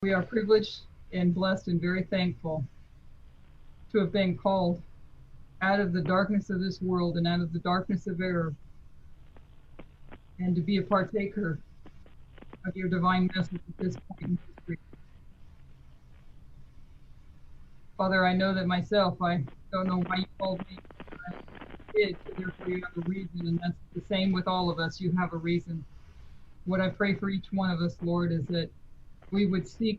We are privileged and blessed and very thankful to have been called out of the darkness of this world and out of the darkness of error, and to be a partaker of your divine message at this point in history. Father, I know that myself, I don't know why you called me. I did, so therefore you have a reason, and that's the same with all of us. You have a reason. What I pray for each one of us, Lord, is that we would seek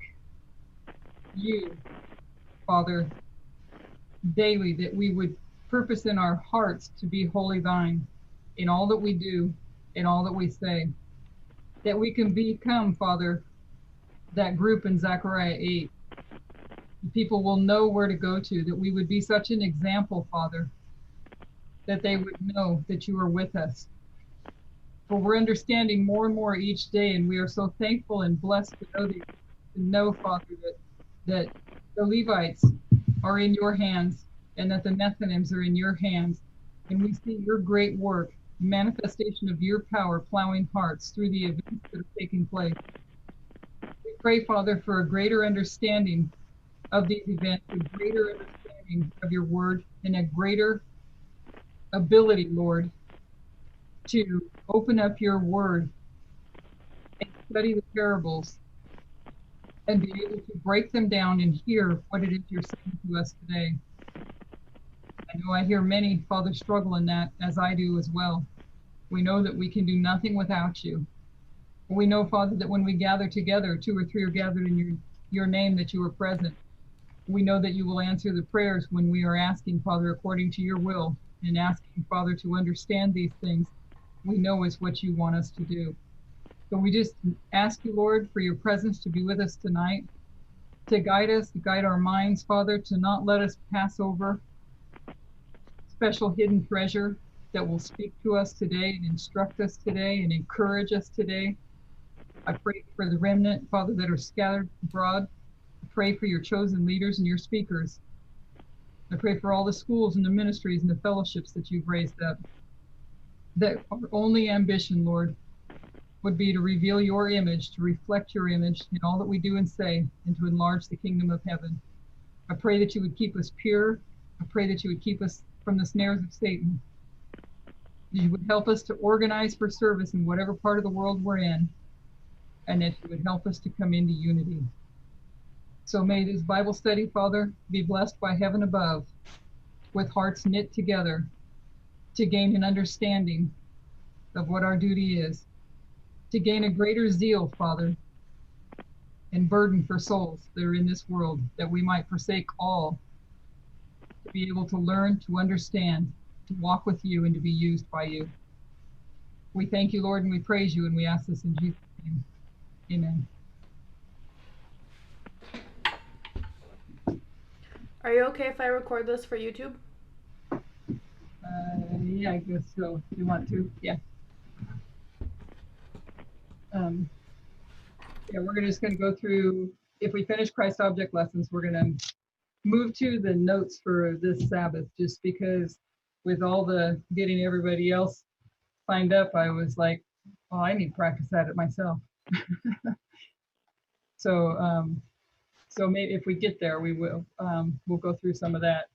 you, Father, daily, that we would purpose in our hearts to be wholly thine in all that we do, in all that we say, that we can become, Father, that group in Zechariah 8. People will know where to go to, that we would be such an example, Father, that they would know that you are with us. For we're understanding more and more each day, and we are so thankful and blessed to know, Father, that the Levites are in your hands, and that the Nethinims are in your hands. And we see your great work, manifestation of your power plowing hearts through the events that are taking place. We pray, Father, for a greater understanding of these events, a greater understanding of your word, and a greater ability, Lord, to open up your word and study the parables and be able to break them down and hear what it is you're saying to us today. I know I hear many, Father, struggle in that, as I do as well. We know that we can do nothing without you. We know, Father, that when we gather together, 2 or 3 are gathered in your name, that you are present. We know that you will answer the prayers when we are asking, Father, according to your will, and asking, Father, to understand these things we know is what you want us to do. So we just ask you, Lord, for your presence to be with us tonight, to guide us, to guide our minds, Father, to not let us pass over special hidden treasure that will speak to us today and instruct us today and encourage us today. I pray for the remnant, Father, that are scattered abroad. I pray for your chosen leaders and your speakers. I pray for all the schools and the ministries and the fellowships that you've raised up, that our only ambition, Lord, would be to reveal your image, to reflect your image in all that we do and say, and to enlarge the kingdom of heaven. I pray that you would keep us pure. I pray that you would keep us from the snares of Satan. You would help us to organize for service in whatever part of the world we're in, and that you would help us to come into unity. So may this Bible study, Father, be blessed by heaven above, with hearts knit together to gain an understanding of what our duty is, to gain a greater zeal, Father, and burden for souls that are in this world, that we might forsake all to be able to learn, to understand, to walk with you, and to be used by you. We thank you, Lord, and we praise you, and we ask this in Jesus' name. Amen. Are you okay if I record this for YouTube? Yeah, I guess so. If you want to, yeah. Yeah, we're just going to go through, if we finish Christ object lessons, we're going to move to the notes for this Sabbath, just because with all the getting everybody else signed up, I was like, well, I need to practice at it myself. So maybe if we get there, we will, we'll go through some of that.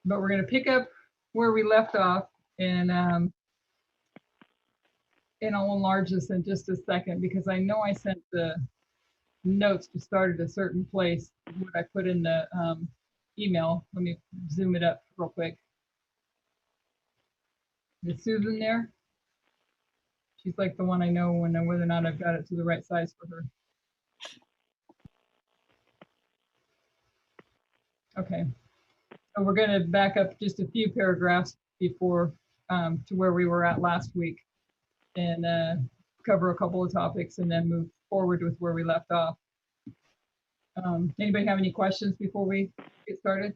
But we're going to pick up where we left off, and I'll enlarge this in just a second, because I know I sent the notes to start at a certain place, what I put in the email. Let me zoom it up real quick. Is Susan there? She's like the one I know when whether or not I've got it to the right size for her. Okay, so we're going to back up just a few paragraphs before to where we were at last week, and cover a couple of topics, and then move forward with where we left off. Anybody have any questions before we get started?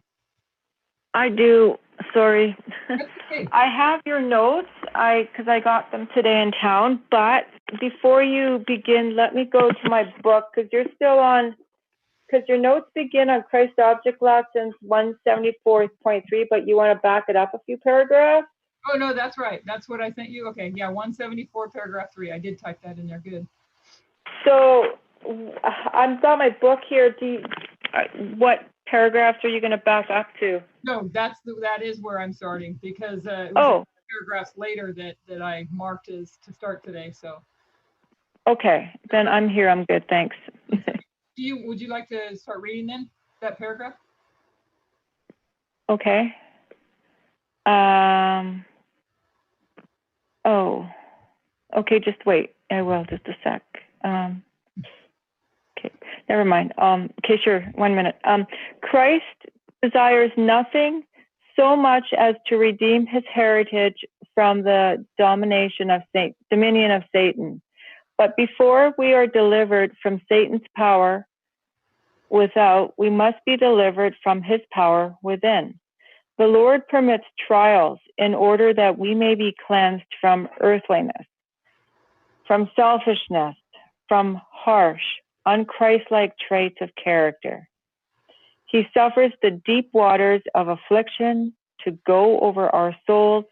I do. Sorry. Okay. I have your notes because I got them today in town. But before you begin, let me go to my book, because you're still on, because your notes begin on Christ Object Lessons 174.3, but you want to back it up a few paragraphs? Oh, no, that's right. That's what I sent you. Okay. Yeah, 174 paragraph 3. I did type that in there. Good. So I've got my book here. What paragraphs are you going to back up to? No, that is where I'm starting, because it was paragraphs later that I marked as to start today. So. Okay, then I'm here. I'm good. Thanks. Would you like to start reading then that paragraph? Okay. Oh, okay. Just wait. I will. Just a sec. Okay. Never mind. Okay, sure. 1 minute. Christ desires nothing so much as to redeem his heritage from the dominion of Satan. But before we are delivered from Satan's power without, we must be delivered from his power within. The Lord permits trials in order that we may be cleansed from earthliness, from selfishness, from harsh, unchristlike traits of character. He suffers the deep waters of affliction to go over our souls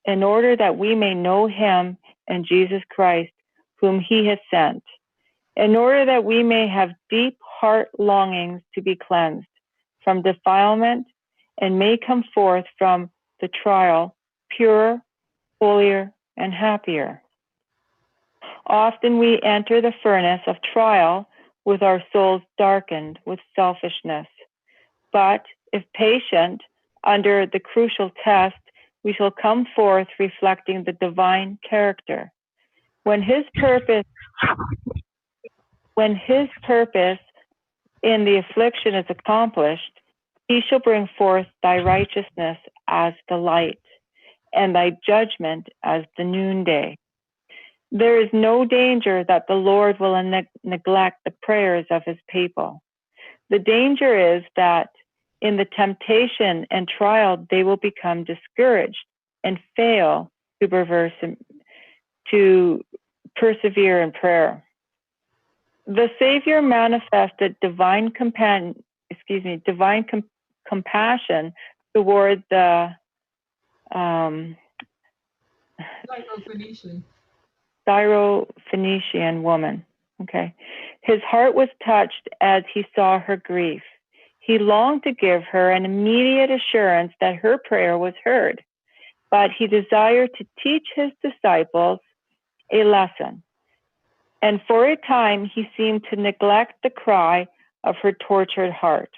in order that we may know him and Jesus Christ, whom he has sent, in order that we may have deep heart longings to be cleansed from defilement and may come forth from the trial purer, holier, and happier. Often we enter the furnace of trial with our souls darkened with selfishness. But if patient under the crucial test, we shall come forth reflecting the divine character. When his purpose in the affliction is accomplished, he shall bring forth thy righteousness as the light, and thy judgment as the noonday. There is no danger that the Lord will neglect the prayers of his people. The danger is that in the temptation and trial, they will become discouraged and fail to persevere in prayer. The Savior manifested divine compassion toward the Syrophoenician woman. Okay. His heart was touched as he saw her grief. He longed to give her an immediate assurance that her prayer was heard, but he desired to teach his disciples a lesson. And for a time, he seemed to neglect the cry of her tortured heart.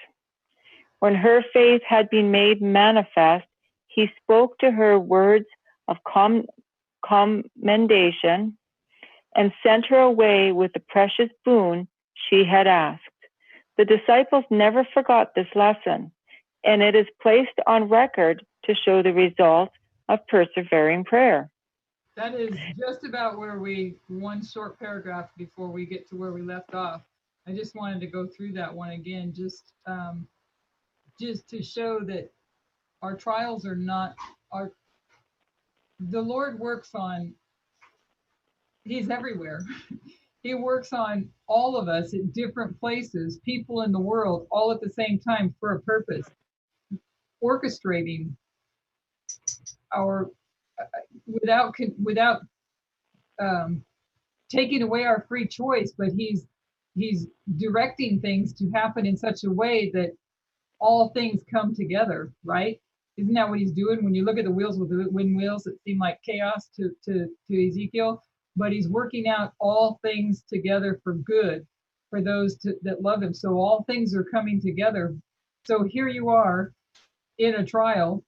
When her faith had been made manifest, he spoke to her words of commendation and sent her away with the precious boon she had asked. The disciples never forgot this lesson, and it is placed on record to show the result of persevering prayer. That is just about where one short paragraph before we get to where we left off. I just wanted to go through that one again, just to show that our trials are not the Lord works on, he's everywhere. He works on all of us at different places, people in the world, all at the same time for a purpose, orchestrating our without taking away our free choice, but he's directing things to happen in such a way that all things come together, right? Isn't that what he's doing? When you look at the wheels with the wind wheels, it seem like chaos to Ezekiel, but he's working out all things together for good for those that love him. So all things are coming together. So here you are in a trial,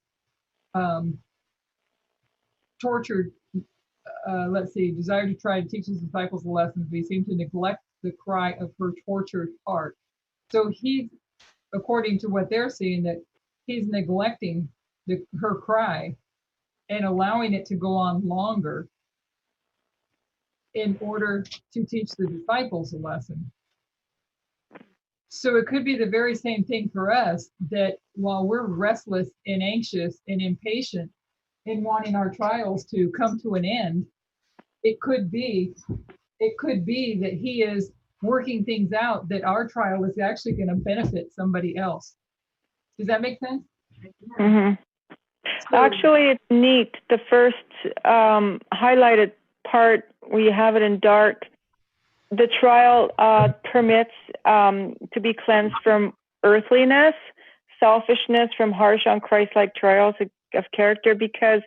tortured, desired to try to teach his disciples the lessons, but he seemed to neglect the cry of her tortured heart. So he's, according to what they're seeing, that he's neglecting her cry and allowing it to go on longer in order to teach the disciples a lesson. So it could be the very same thing for us, that while we're restless and anxious and impatient in wanting our trials to come to an end, it could be that he is working things out, that our trial is actually going to benefit somebody else. Does that make sense? Mm-hmm. So, actually, it's neat. The first highlighted part, where you have it in dark, the trial permits to be cleansed from earthliness, selfishness, from harsh, on Christ-like trials of character, because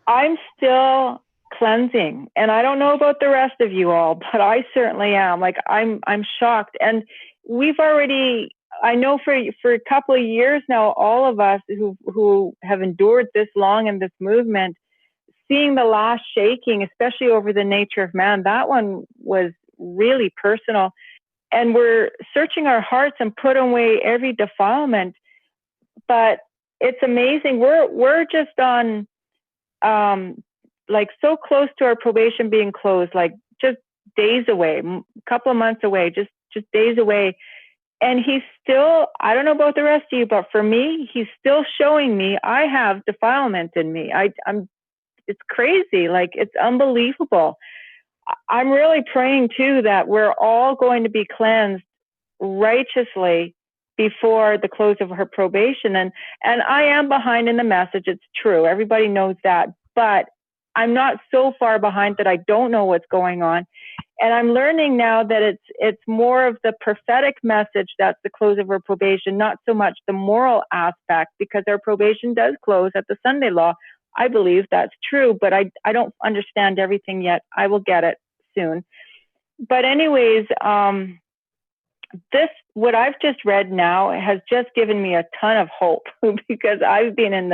I'm still cleansing, and I don't know about the rest of you all, but I certainly am. Like, I'm shocked, and we've already, I know for a couple of years now, all of us who have endured this long in this movement, seeing the last shaking, especially over the nature of man, that one was really personal. And we're searching our hearts and put away every defilement. But it's amazing. We're just on, like, so close to our probation being closed, like just days away, a couple of months away, just days away. And he's still, I don't know about the rest of you, but for me, he's still showing me I have defilement in me. It's crazy. Like, it's unbelievable. I'm really praying too that we're all going to be cleansed righteously before the close of her probation. And I am behind in the message. It's true. Everybody knows that. But I'm not so far behind that I don't know what's going on. And I'm learning now that it's more of the prophetic message that's the close of her probation, not so much the moral aspect, because our probation does close at the Sunday law. I believe that's true, but I don't understand everything yet. I will get it soon. But anyways, what I've just read now has just given me a ton of hope because I've been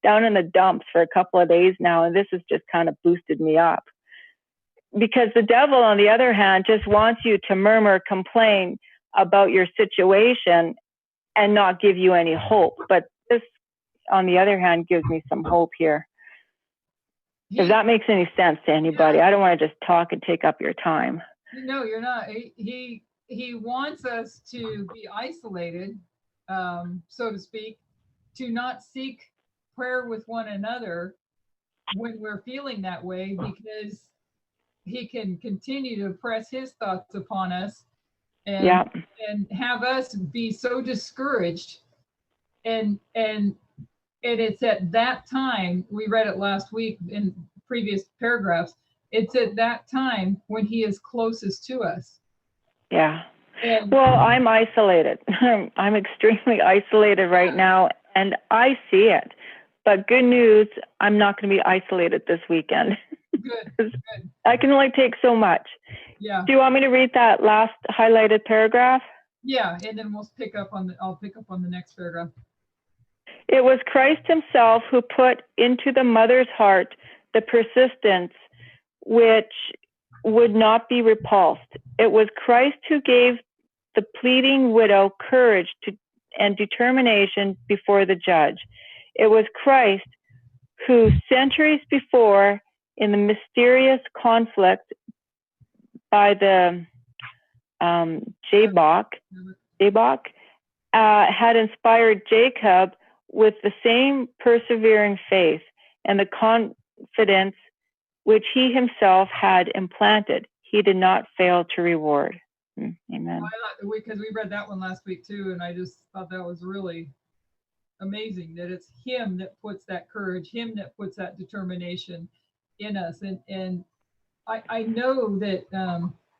down in the dumps for a couple of days now, and this has just kind of boosted me up. Because the devil, on the other hand, just wants you to murmur, complain about your situation and not give you any hope. But this, on the other hand, gives me some hope here. If that makes any sense to anybody. I don't want to just talk and take up your time. No, you're not. He wants us to be isolated, so to speak, to not seek prayer with one another when we're feeling that way, because he can continue to press his thoughts upon us and have us be so discouraged. And it's at that time, we read it last week in previous paragraphs, it's at that time when he is closest to us. Yeah. Well, I'm isolated. I'm extremely isolated right now, and I see it. But good news, I'm not going to be isolated this weekend. Good. I can only take so much. Yeah. Do you want me to read that last highlighted paragraph? Yeah, and then I'll pick up on the next paragraph. It was Christ himself who put into the mother's heart the persistence which would not be repulsed. It was Christ who gave the pleading widow courage and determination before the judge. It was Christ who, centuries before, in the mysterious conflict by the Jabbok, had inspired Jacob with the same persevering faith and the confidence which he himself had implanted. He did not fail to reward. Amen. Because we read that one last week too, and I just thought that was really amazing that it's him that puts that courage, him that puts that determination in us. And I know that,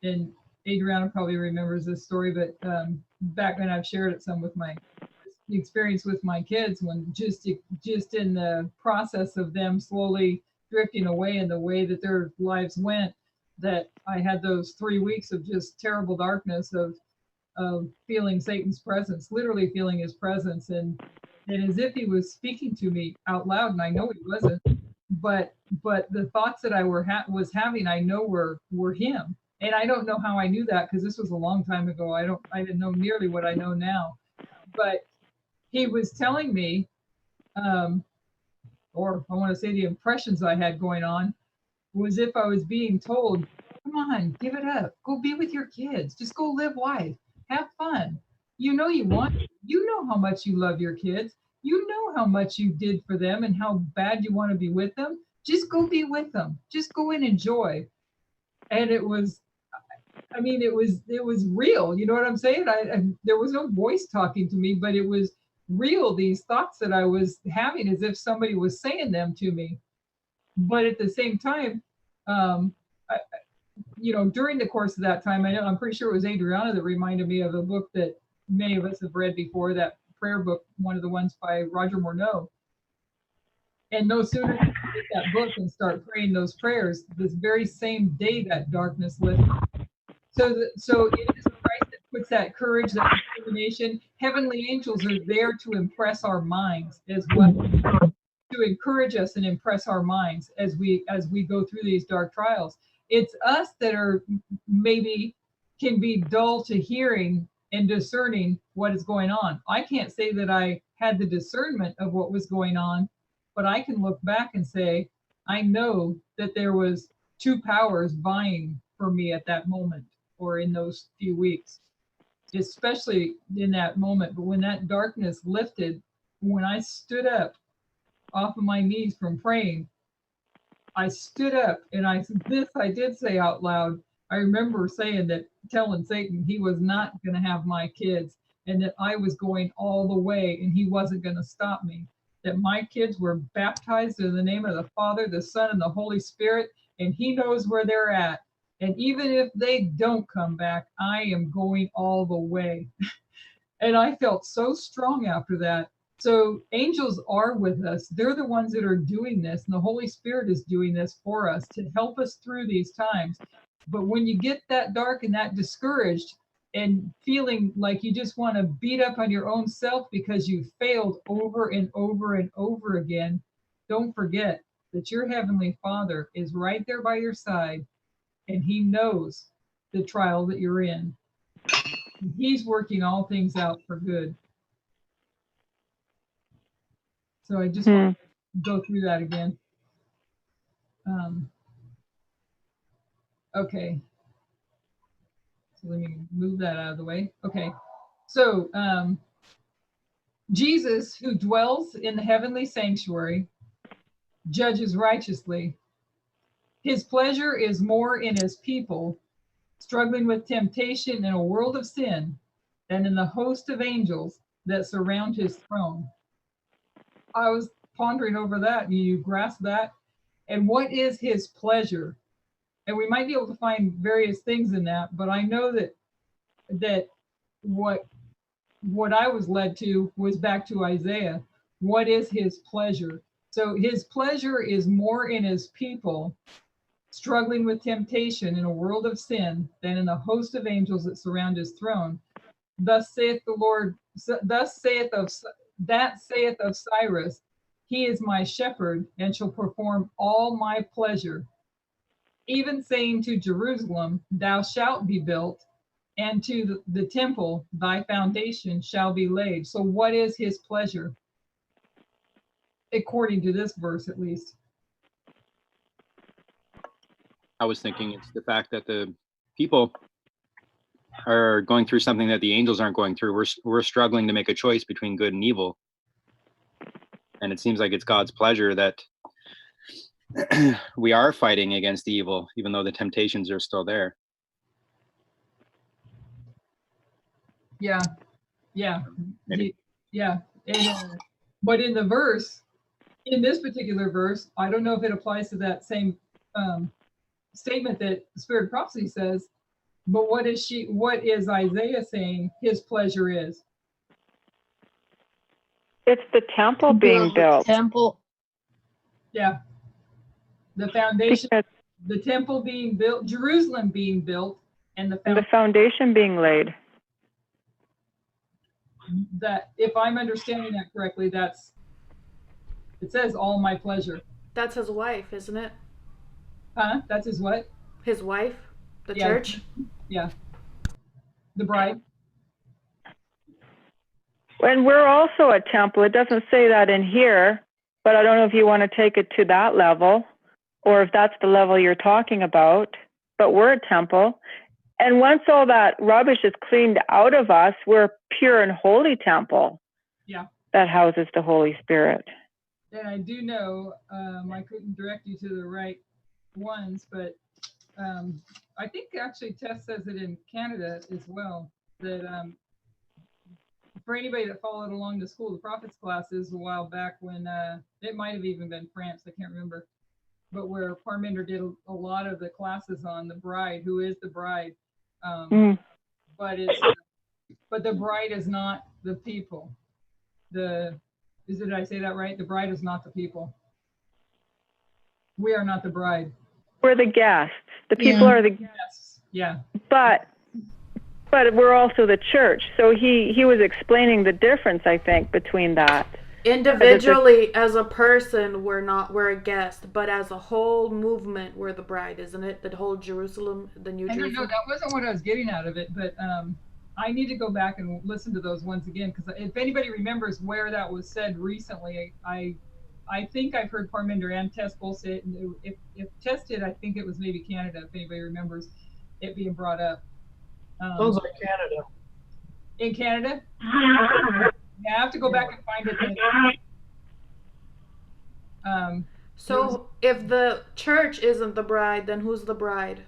and Adriana probably remembers this story, but back when I've shared it some with my experience with my kids, when just in the process of them slowly drifting away in the way that their lives went, that I had those 3 weeks of just terrible darkness of feeling Satan's presence, literally feeling his presence, and as if he was speaking to me out loud, and I know he wasn't, but the thoughts that I was having, I know were him. And I don't know how I knew that, because this was a long time ago. I didn't know nearly what I know now, but he was telling me, or I want to say the impressions I had going on, was if I was being told, come on, give it up, go be with your kids, just go live life, have fun. You know you want, you know how much you love your kids, you know how much you did for them and how bad you want to be with them. Just go be with them. Just go and enjoy. And it was, I mean, it was real. You know what I'm saying? There was no voice talking to me, but it was real. These thoughts that I was having, as if somebody was saying them to me. But at the same time, during the course of that time, I'm pretty sure it was Adriana that reminded me of a book that many of us have read before, that prayer book, one of the ones by Roger Morneau. And no sooner did you get that book and start praying those prayers, this very same day that darkness lifted. So it is Christ that puts that courage, that determination. Heavenly angels are there to impress our minds as well, to encourage us and impress our minds as we go through these dark trials. It's us that are maybe can be dull to hearing and discerning what is going on. I can't say that I had the discernment of what was going on, but I can look back and say, I know that there was two powers vying for me at that moment or in those few weeks, especially in that moment. But when that darkness lifted, when I stood up off of my knees from praying, I stood up and I did say out loud. I remember saying that, telling Satan he was not going to have my kids, and that I was going all the way and he wasn't going to stop me. That my kids were baptized in the name of the Father, the Son, and the Holy Spirit, and he knows where they're at. And even if they don't come back, I am going all the way. And I felt so strong after that. So angels are with us. They're the ones that are doing this, and the Holy Spirit is doing this for us to help us through these times. But when you get that dark and that discouraged and feeling like you just want to beat up on your own self because you failed over and over and over again, don't forget that your Heavenly Father is right there by your side, and he knows the trial that you're in. He's working all things out for good. So I just want to go through that again. Okay. So let me move that out of the way. Okay. So Jesus, who dwells in the heavenly sanctuary, judges righteously. His pleasure is more in his people struggling with temptation in a world of sin than in the host of angels that surround his throne. I was pondering over that. You grasp that? And what is his pleasure? And we might be able to find various things in that, but I know that what I was led to was back to Isaiah. What is his pleasure? So his pleasure is more in his people struggling with temptation in a world of sin than in the host of angels that surround his throne. Thus saith the Lord, saith of Cyrus, he is my shepherd and shall perform all my pleasure. Even saying to Jerusalem, thou shalt be built, and to the temple, thy foundation shall be laid. So what is his pleasure? According to this verse, at least. I was thinking it's the fact that the people are going through something that the angels aren't going through. We're struggling to make a choice between good and evil. And it seems like it's God's pleasure that we are fighting against the evil, even though the temptations are still there. Yeah. Maybe. Yeah. And, but in the verse, in this particular verse, I don't know if it applies to that same statement that Spirit of Prophecy says, but what is Isaiah saying his pleasure is? It's the temple being built. Temple. Yeah. The foundation, the temple being built, Jerusalem being built, and the foundation being laid. That, if I'm understanding that correctly, it says all my pleasure. That's his wife, isn't it? Huh? That's his what? His wife? The church? Yeah. The bride. And we're also a temple. It doesn't say that in here, but I don't know if you want to take it to that level or if that's the level you're talking about. But we're a temple. And once all that rubbish is cleaned out of us, we're a pure and holy temple. Yeah. That houses the Holy Spirit. And I do know, I couldn't direct you to the right ones, but I think actually Tess says it in Canada as well, that for anybody that followed along the School of the Prophets classes a while back when it might have even been France, I can't remember, but where Parminder did a lot of the classes on the bride, who is the bride. Mm. But the bride is not the people. Did I say that right? The bride is not the people. We are not the bride. We're the guests. The people are the guests. Yeah. But we're also the church. So he was explaining the difference, I think, between that. Individually, as a person, we're a guest, but as a whole movement, we're the bride, isn't it? The whole Jerusalem, the New I don't know. Jerusalem. That wasn't what I was getting out of it, but I need to go back and listen to those ones again, because if anybody remembers where that was said recently, I think I've heard Parminder and Tess both say it. And if Tess did, I think it was maybe Canada. If anybody remembers it being brought up. Sounds like Canada. In Canada? Yeah, I have to go back and find it. So if the church isn't the bride, then who's the bride?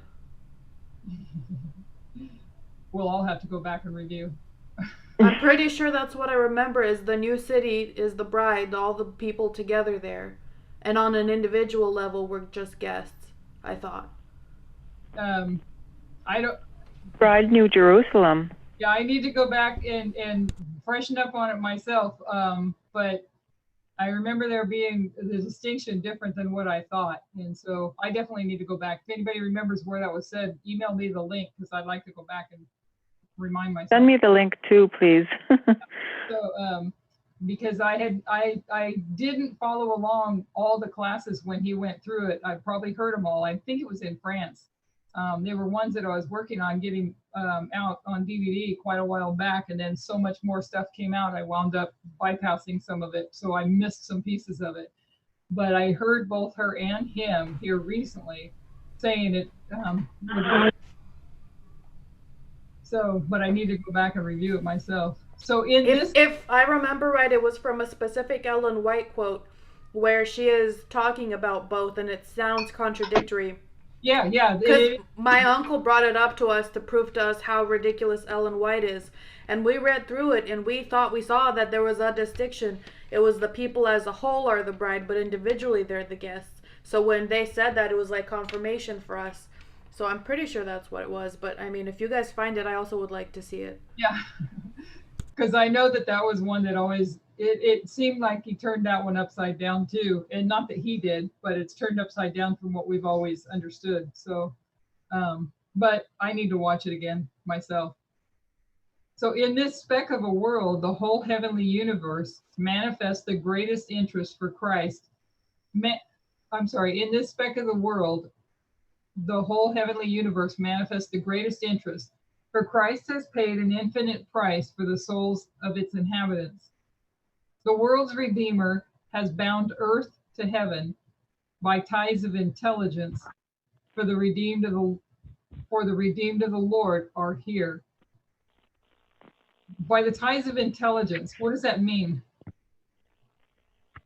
We'll all have to go back and review. I'm pretty sure that's what I remember is the new city is the bride, all the people together there. And on an individual level, we're just guests, I thought. I don't... Bride, New Jerusalem. Yeah, I need to go back and freshen up on it myself. But I remember there being the distinction different than what I thought. And so I definitely need to go back. If anybody remembers where that was said, email me the link, because I'd like to go back and remind myself. Send me the link too, please. So, because I didn't follow along all the classes when he went through it. I probably heard them all. I think it was in France. They were ones that I was working on getting out on DVD quite a while back, and then so much more stuff came out, I wound up bypassing some of it, so I missed some pieces of it. But I heard both her and him here recently saying it. So, but I need to go back and review it myself. So if I remember right, it was from a specific Ellen White quote where she is talking about both, and it sounds contradictory. Yeah. Because my uncle brought it up to us to prove to us how ridiculous Ellen White is. And we read through it, and we thought we saw that there was a distinction. It was the people as a whole are the bride, but individually they're the guests. So when they said that, it was like confirmation for us. So I'm pretty sure that's what it was. But I mean, if you guys find it, I also would like to see it. Yeah. Because I know that was one that always... It seemed like he turned that one upside down too, and not that he did, but it's turned upside down from what we've always understood. So, but I need to watch it again myself. So in this speck of a world, the whole heavenly universe manifests the greatest interest for Christ. In this speck of the world, the whole heavenly universe manifests the greatest interest, for Christ has paid an infinite price for the souls of its inhabitants. The world's Redeemer has bound earth to heaven by ties of intelligence, for the redeemed of the Lord are here. By the ties of intelligence, what does that mean?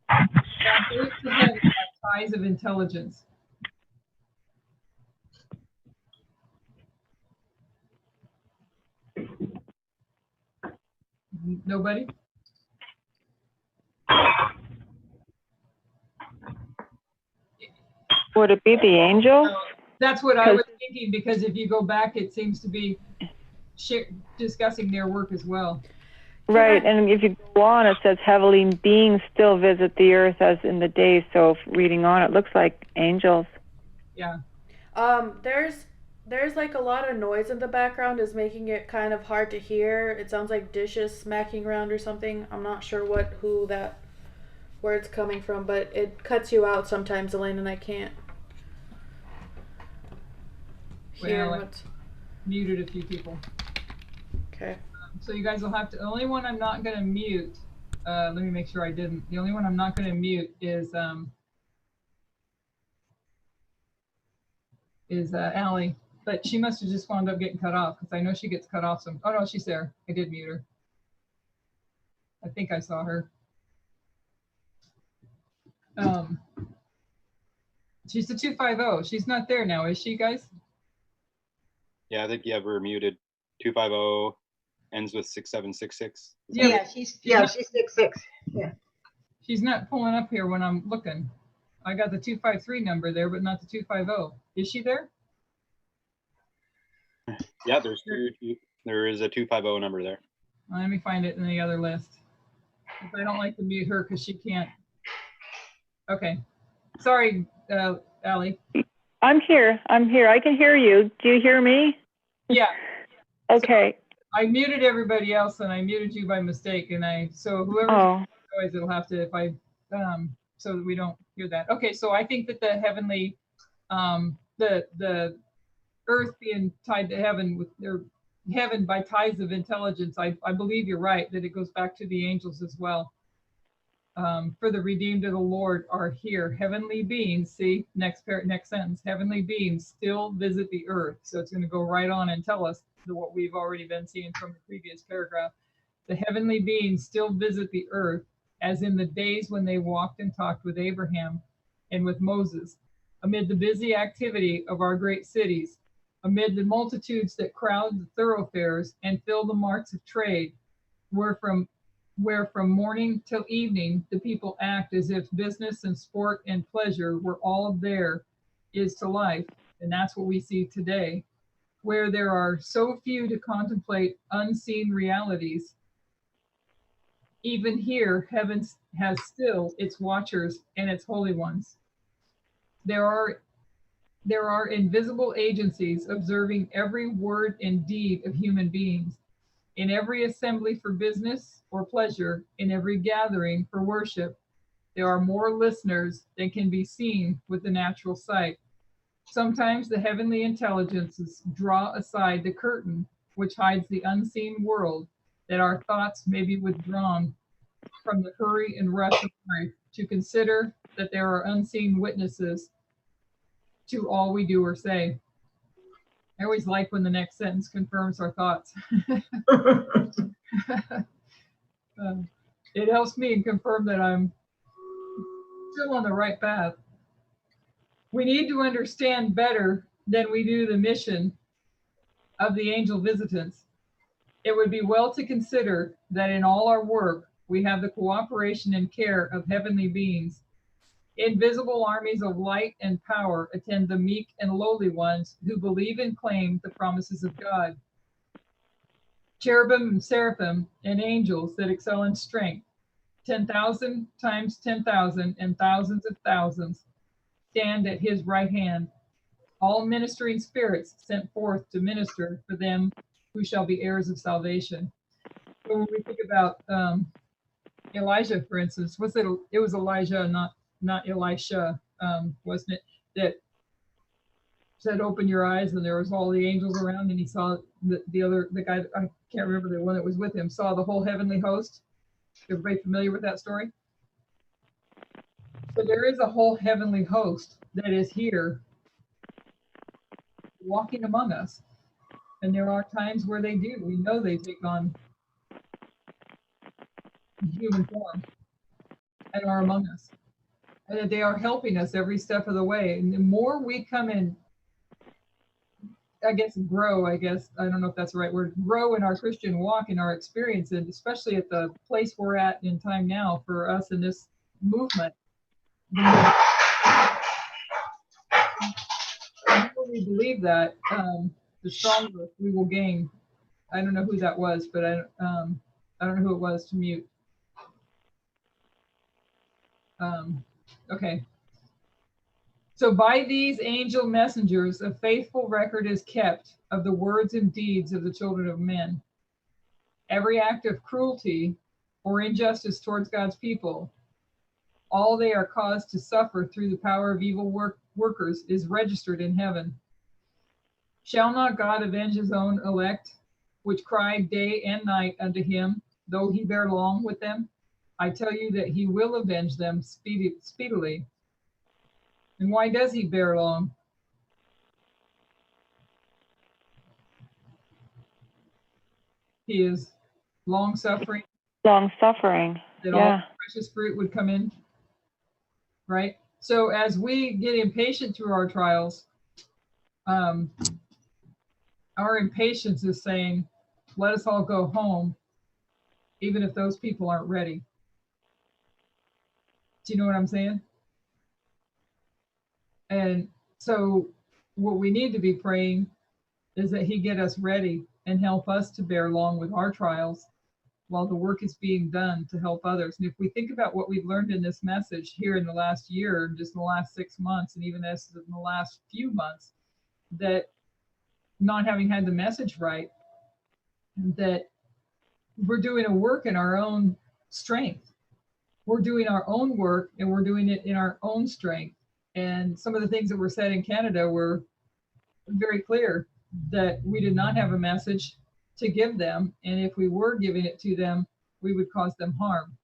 Bound earth to heaven by ties of intelligence. Nobody? Would it be the angels? That's what I was thinking, because if you go back, it seems to be discussing their work as well. Right, and if you go on, it says heavenly beings still visit the earth as in the day. So if reading on, it looks like angels. Yeah. There's like a lot of noise in the background is making it kind of hard to hear. It sounds like dishes smacking around or something. I'm not sure where it's coming from, but it cuts you out sometimes, Elaine, and I can't hear what's... Muted a few people. Okay. So you guys will have to... The only one I'm not going to mute, let me make sure I didn't. The only one I'm not going to mute is Allie. But she must have just wound up getting cut off, because I know she gets cut off some... Oh, no, she's there. I did mute her. I think I saw her. She's the 250. She's not there now, is she, guys? Yeah, I think you have her muted. 250 ends with 6766. Yeah, she's 66. Yeah. She's not pulling up here when I'm looking. I got the 253 number there, but not the 250. Is she there? Yeah, there is a 250 number there. Let me find it in the other list. If I don't like to mute her because she can't. Okay. Sorry, Allie. I'm here. I can hear you. Do you hear me? Yeah. Okay. So I muted everybody else and I muted you by mistake. And so whoever's noise, it'll have to, if I, so that we don't hear that. Okay. So I think that the heavenly, the earth being tied to heaven with their heaven by ties of intelligence, I believe you're right, that it goes back to the angels as well. For the redeemed of the Lord are here. Heavenly beings, see, next sentence, heavenly beings still visit the earth. So it's going to go right on and tell us what we've already been seeing from the previous paragraph. The heavenly beings still visit the earth, as in the days when they walked and talked with Abraham and with Moses, amid the busy activity of our great cities, amid the multitudes that crowd the thoroughfares and fill the marts of trade, where from morning till evening the people act as if business and sport and pleasure were all there is to life. And that's what we see today, where there are so few to contemplate unseen realities. Even here, heaven has still its watchers and its holy ones. There are invisible agencies observing every word and deed of human beings. In every assembly for business or pleasure, in every gathering for worship, there are more listeners than can be seen with the natural sight. Sometimes the heavenly intelligences draw aside the curtain which hides the unseen world, that our thoughts may be withdrawn from the hurry and rush of life to consider that there are unseen witnesses to all we do or say. I always like when the next sentence confirms our thoughts. It helps me confirm that I'm still on the right path. We need to understand better than we do the mission of the angel visitants. It would be well to consider that in all our work, we have the cooperation and care of heavenly beings. Invisible armies of light and power attend the meek and lowly ones who believe and claim the promises of God. Cherubim and seraphim and angels that excel in strength, 10,000 times 10,000 and thousands of thousands, stand at his right hand, all ministering spirits sent forth to minister for them who shall be heirs of salvation. So when we think about Elijah, for instance, it was Elijah, not Elisha, wasn't it? That said, "Open your eyes," and there was all the angels around, and he saw the guy. I can't remember the one that was with him. Saw the whole heavenly host. Everybody familiar with that story? So there is a whole heavenly host that is here, walking among us, and there are times where they do. We know they take on human form and are among us, and that they are helping us every step of the way. And the more we come in, I guess, grow, I don't know if that's the right word, grow in our Christian walk, in our experience, and especially at the place we're at in time now for us in this movement, the more we believe that, the stronger we will gain. I don't know who that was, but I don't know who it was to mute. Okay. So by these angel messengers, a faithful record is kept of the words and deeds of the children of men. Every act of cruelty or injustice towards God's people, all they are caused to suffer through the power of evil workers, is registered in heaven. Shall not God avenge his own elect, which cry day and night unto him, though he bear long with them? I tell you that he will avenge them speedily. And why does he bear long? He is long suffering. Long suffering. That all the precious fruit would come in, right? So as we get impatient through our trials, our impatience is saying, let us all go home, even if those people aren't ready. Do you know what I'm saying? And so what we need to be praying is that he get us ready and help us to bear along with our trials while the work is being done to help others. And if we think about what we've learned in this message here in the last year, and just in the last 6 months, and even as in the last few months, that not having had the message right, that we're doing a work in our own strength. We're doing our own work and we're doing it in our own strength. And some of the things that were said in Canada were very clear that we did not have a message to give them. And if we were giving it to them, we would cause them harm.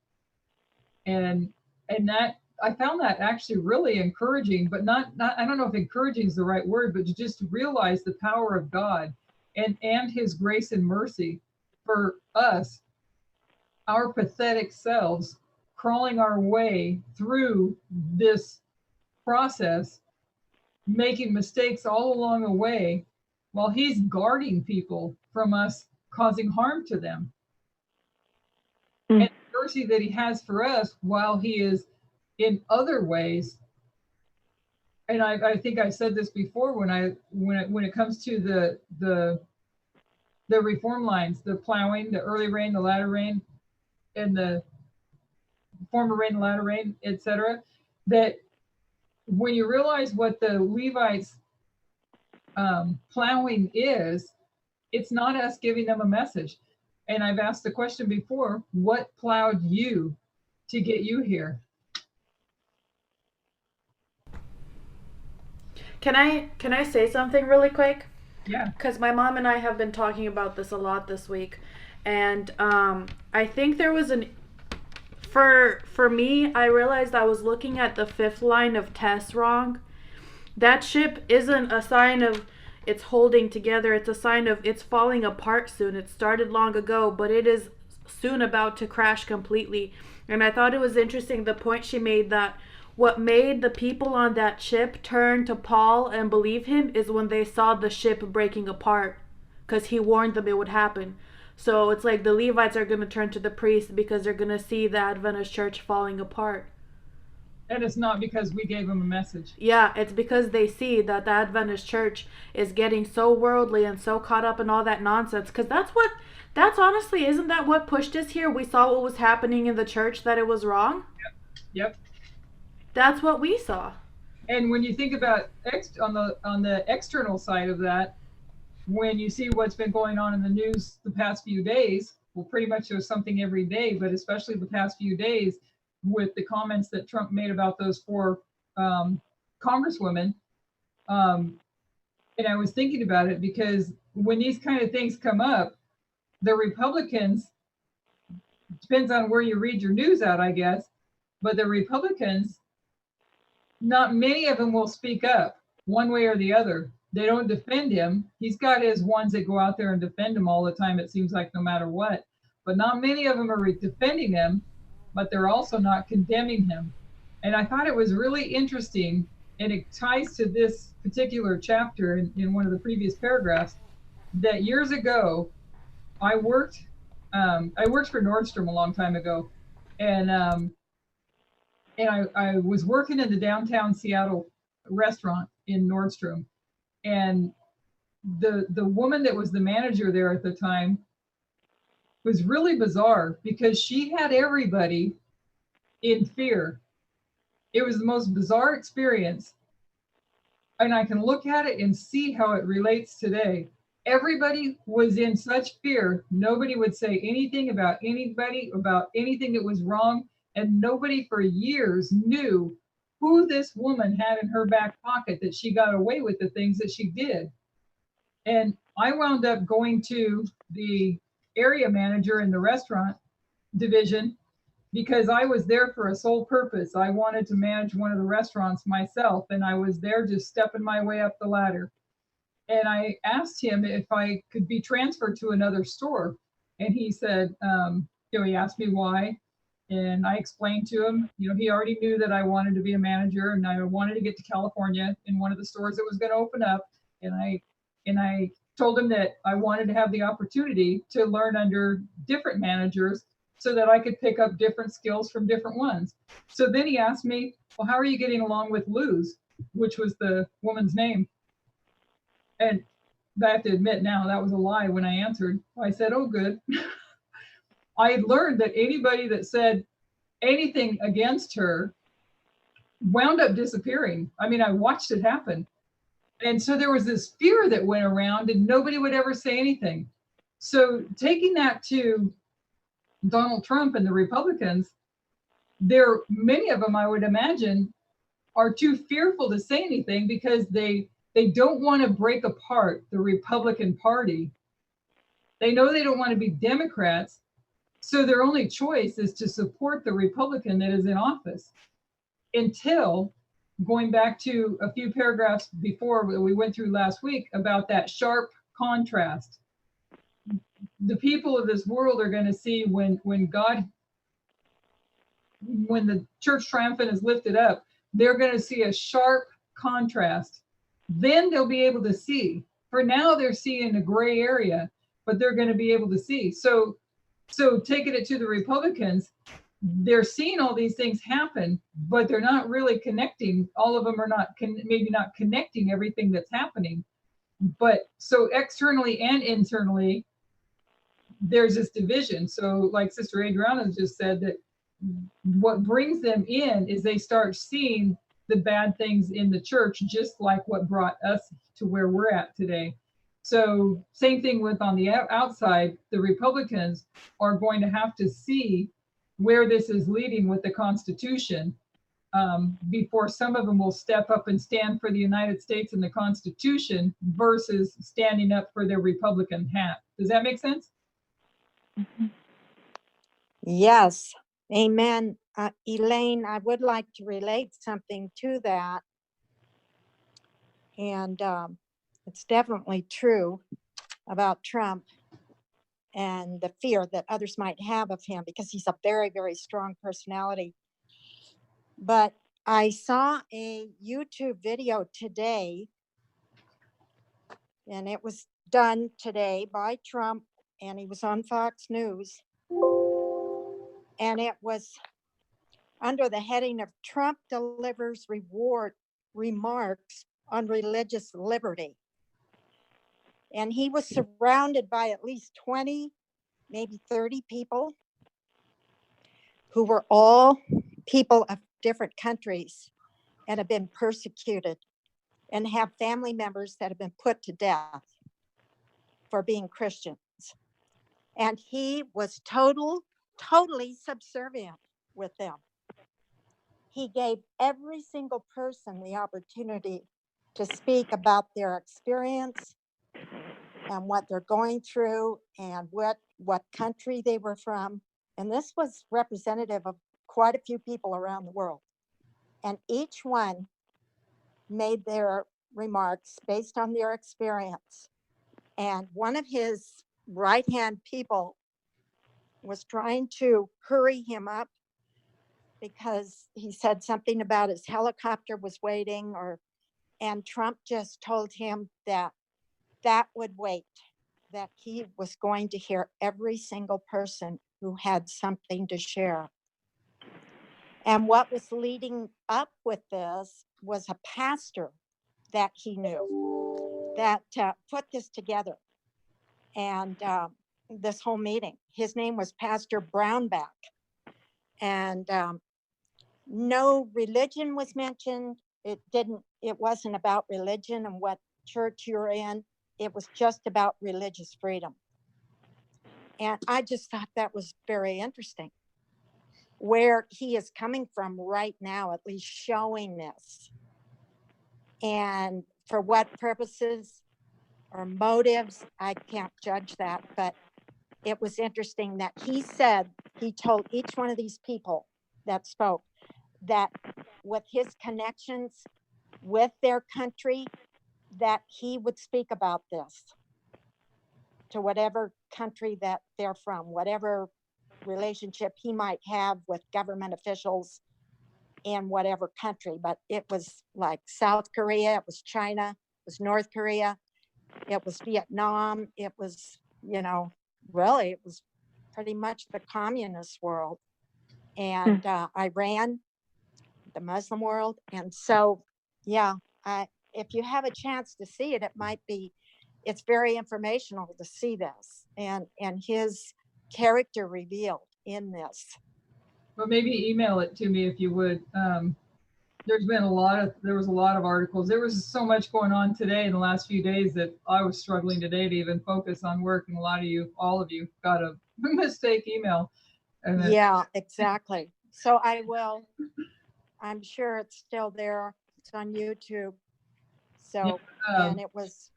And that I found that actually really encouraging, but not I don't know if encouraging is the right word, but to just realize the power of God and his grace and mercy for us, our pathetic selves, crawling our way through this process, making mistakes all along the way, while he's guarding people from us causing harm to them. And the mercy that he has for us while he is in other ways. And I think I said this before when it comes to the reform lines, the plowing, the early rain, the latter rain, and the former rain, the latter rain, etc., that when you realize what the Levites plowing is, it's not us giving them a message. And I've asked the question before, what plowed you to get you here? Can I say something really quick? Yeah. Because my mom and I have been talking about this a lot this week, and I think there was for me, I realized I was looking at the fifth line of Tess wrong. That ship isn't a sign of it's holding together. It's a sign of it's falling apart soon. It started long ago, but it is soon about to crash completely. And I thought it was interesting the point she made that what made the people on that ship turn to Paul and believe him is when they saw the ship breaking apart, because he warned them it would happen. So it's like the Levites are going to turn to the priest because they're going to see the Adventist church falling apart. And it's not because we gave them a message. Yeah, it's because they see that the Adventist church is getting so worldly and so caught up in all that nonsense. Because that's honestly, isn't that what pushed us here? We saw what was happening in the church, that it was wrong. Yep. That's what we saw. And when you think about on the external side of that, when you see what's been going on in the news the past few days, well, pretty much there's something every day, but especially the past few days with the comments that Trump made about those 4 congresswomen. And I was thinking about it because when these kind of things come up, the Republicans, depends on where you read your news at, I guess, but the Republicans, not many of them will speak up one way or the other. They don't defend him. He's got his ones that go out there and defend him all the time, it seems like, no matter what. But not many of them are defending him, but they're also not condemning him. And I thought it was really interesting, and it ties to this particular chapter in one of the previous paragraphs, that years ago, I worked for Nordstrom a long time ago. And I was working in the downtown Seattle restaurant in Nordstrom. And the woman that was the manager there at the time was really bizarre because she had everybody in fear. It was the most bizarre experience. And I can look at it and see how it relates today. Everybody was in such fear. Nobody would say anything about anybody, about anything that was wrong. And nobody for years knew who this woman had in her back pocket that she got away with the things that she did. And I wound up going to the area manager in the restaurant division because I was there for a sole purpose. I wanted to manage one of the restaurants myself, and I was there just stepping my way up the ladder. And I asked him if I could be transferred to another store. And he said, he asked me why. And I explained to him, he already knew that I wanted to be a manager and I wanted to get to California in one of the stores that was going to open up. And I told him that I wanted to have the opportunity to learn under different managers so that I could pick up different skills from different ones. So then he asked me, well, how are you getting along with Luz? which was the woman's name. And I have to admit now that was a lie when I answered. I said, oh, good. I had learned that anybody that said anything against her wound up disappearing. I mean, I watched it happen. And so there was this fear that went around and nobody would ever say anything. So taking that to Donald Trump and the Republicans, many of them, I would imagine, are too fearful to say anything because they don't want to break apart the Republican Party. They know they don't want to be Democrats. So their only choice is to support the Republican that is in office until, going back to a few paragraphs before we went through last week about that sharp contrast. The people of this world are going to see when the church triumphant is lifted up, they're going to see a sharp contrast. Then they'll be able to see. For now, they're seeing a gray area, but they're going to be able to see. So taking it to the Republicans, they're seeing all these things happen, but they're not really connecting. All of them are maybe not connecting everything that's happening. But so externally and internally, there's this division. So like Sister Adriana just said, that what brings them in is they start seeing the bad things in the church, just like what brought us to where we're at today. So same thing with on the outside, the Republicans are going to have to see where this is leading with the Constitution before some of them will step up and stand for the United States and the Constitution versus standing up for their Republican hat. Does that make sense? Yes, amen. Elaine, I would like to relate something to that. And it's definitely true about Trump and the fear that others might have of him because he's a very, very strong personality. But I saw a YouTube video today, and it was done today by Trump, and he was on Fox News. And it was under the heading of Trump delivers remarks on religious liberty. And he was surrounded by at least 20, maybe 30 people who were all people of different countries and have been persecuted and have family members that have been put to death for being Christians. And he was totally subservient with them. He gave every single person the opportunity to speak about their experience and what they're going through and what country they were from. And this was representative of quite a few people around the world. And each one made their remarks based on their experience. And one of his right-hand people was trying to hurry him up because he said something about his helicopter was waiting, and Trump just told him that would wait, that he was going to hear every single person who had something to share. And what was leading up with this was a pastor that he knew that put this together and this whole meeting. His name was Pastor Brownback. And no religion was mentioned. It wasn't about religion and what church you're in. It was just about religious freedom. And I just thought that was very interesting, where he is coming from right now, at least showing this. And for what purposes or motives, I can't judge that, but it was interesting that he told each one of these people that spoke that with his connections with their country, that he would speak about this to whatever country that they're from, whatever relationship he might have with government officials in whatever country. But it was like South Korea, it was China, it was North Korea, it was Vietnam, it was, really, it was pretty much the communist world, and Iran, the Muslim world. And so yeah, if you have a chance to see it, it's very informational to see this and his character revealed in this. But maybe email it to me if you would. There was a lot of articles. There was so much going on today in the last few days that I was struggling today to even focus on work. And all of you got a mistake email. And Yeah, exactly. So I'm sure it's still there. It's on YouTube. So, and it was,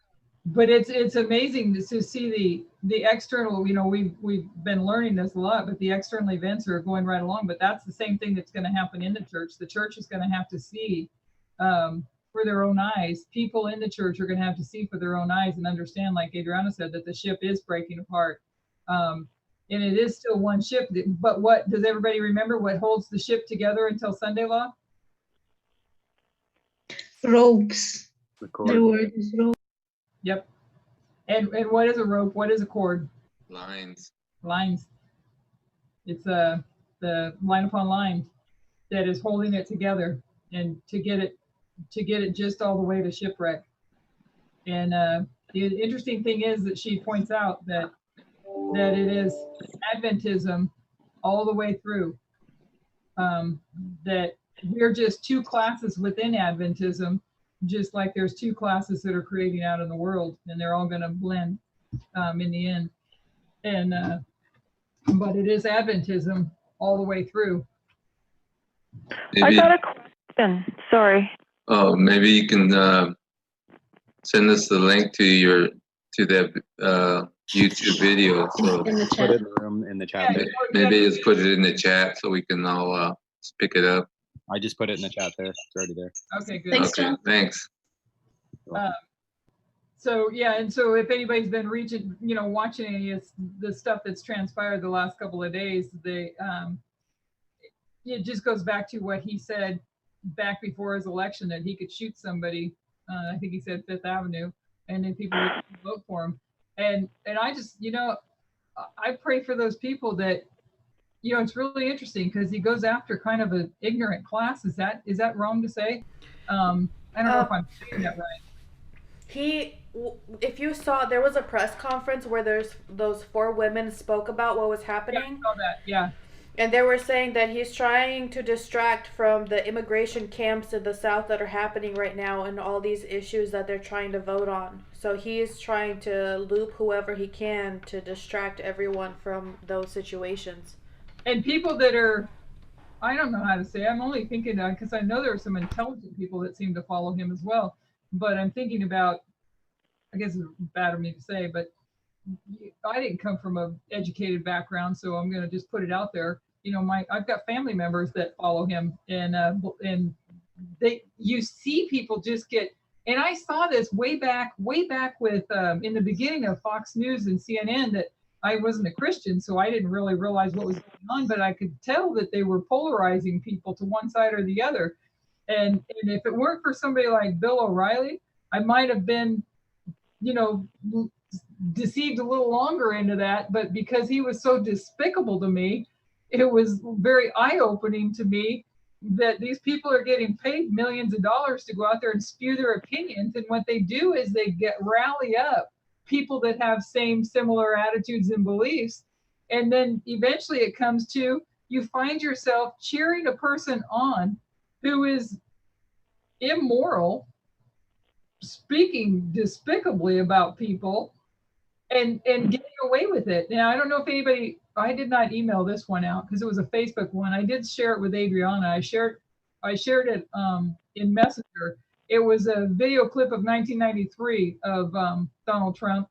but it's amazing to see the external, we've been learning this a lot, but the external events are going right along. But that's the same thing that's going to happen in the church. The church is going to have to see for their own eyes. People in the church are going to have to see for their own eyes and understand, like Adriana said, that the ship is breaking apart. And it is still one ship. But what does everybody remember? What holds the ship together until Sunday law? Ropes. The cord. The word is rope. Yep. And what is a rope? What is a cord? Lines. Lines. It's the line upon line that is holding it together, and to get it just all the way to shipwreck. And the interesting thing is that she points out that it is Adventism all the way through. That we're just two classes within Adventism, just like there's two classes that are creating out in the world, and they're all going to blend in the end. And but it is Adventism all the way through. Maybe, I got a question. Sorry. oh, maybe you can send us the link to that YouTube video. So In the Put chat. it in the room in the chat. Yeah, maybe just put it in the chat so we can all pick it up. I just put it in the chat there. It's already there. Okay, good. Thanks, Okay, John. thanks. So yeah, and so if anybody's been watching any of the stuff that's transpired the last couple of days, it just goes back to what he said back before his election, that he could shoot somebody. I think he said Fifth Avenue, and then people would vote for him. And I just, I pray for those people that, it's really interesting because he goes after kind of an ignorant class. Is that wrong to say? I don't know if I'm saying that right. If you saw, there was a press conference where those 4 women spoke about what was happening. Yeah, I saw that. Yeah. And they were saying that he's trying to distract from the immigration camps in the South that are happening right now and all these issues that they're trying to vote on. So he's trying to loop whoever he can to distract everyone from those situations. And people that are, I don't know how to say, I'm only thinking because I know there are some intelligent people that seem to follow him as well. But I'm thinking about, I guess it's bad of me to say, but I didn't come from an educated background, so I'm going to just put it out there. I've got family members that follow him, and you see people just get, and I saw this way back with in the beginning of Fox News and CNN, that I wasn't a Christian, so I didn't really realize what was going on, but I could tell that they were polarizing people to one side or the other. And if it weren't for somebody like Bill O'Reilly, I might have been, deceived a little longer into that. But because he was so despicable to me, it was very eye-opening to me that these people are getting paid millions of dollars to go out there and spew their opinions. And what they do is they rally up people that have similar attitudes and beliefs. And then eventually it comes to, you find yourself cheering a person on who is immoral, speaking despicably about people, and getting away with it. Now, I don't know if anybody, I did not email this one out because it was a Facebook one. I did share it with Adriana. I shared it in Messenger. It was a video clip of 1993 of Donald Trump.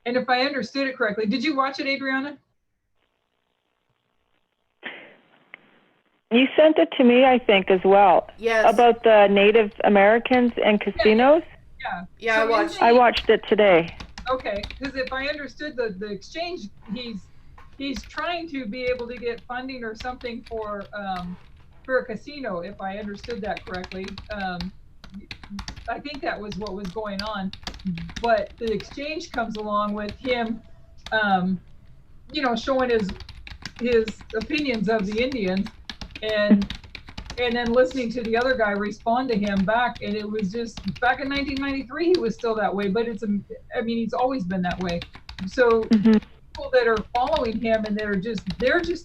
And if I understood it correctly, did you watch it, Adriana? You sent it to me, I think, as well. Yes. About the Native Americans and casinos. Yeah, So I watched it today. Okay, because if I understood the exchange, he's trying to be able to get funding or something for a casino, if I understood that correctly. I think that was what was going on, but the exchange comes along with him, showing his opinions of the Indians, and and then listening to the other guy respond to him back, and it was just back in 1993 he was still that way, but I mean, he's always been that way. So people that are following him and they're just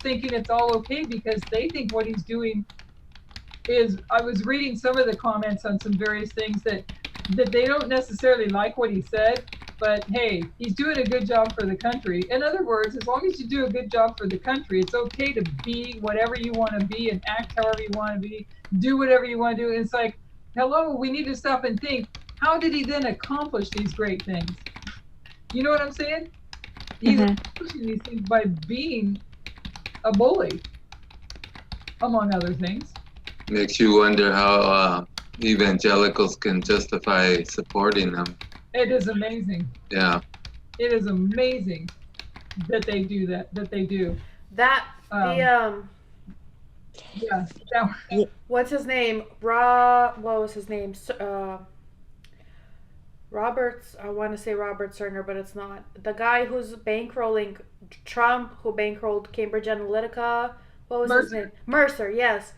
thinking it's all okay because they think what he's doing is, I was reading some of the comments on some various things that they don't necessarily like what he said, but hey, he's doing a good job for the country. In other words, as long as you do a good job for the country, it's okay to be whatever you want to be and act however you want to be, do whatever you want to do. And it's like, hello, we need to stop and think, how did he then accomplish these great things? You know what I'm saying? He's accomplishing these things by being a bully, among other things. Makes you wonder how evangelicals can justify supporting them. It is amazing. Yeah. It is amazing that they do that. Yeah. What's his name? What was his name? Roberts. I want to say Robert Cerner, but it's not. The guy who's bankrolling Trump, who bankrolled Cambridge Analytica. What was his name? Mercer. Yes.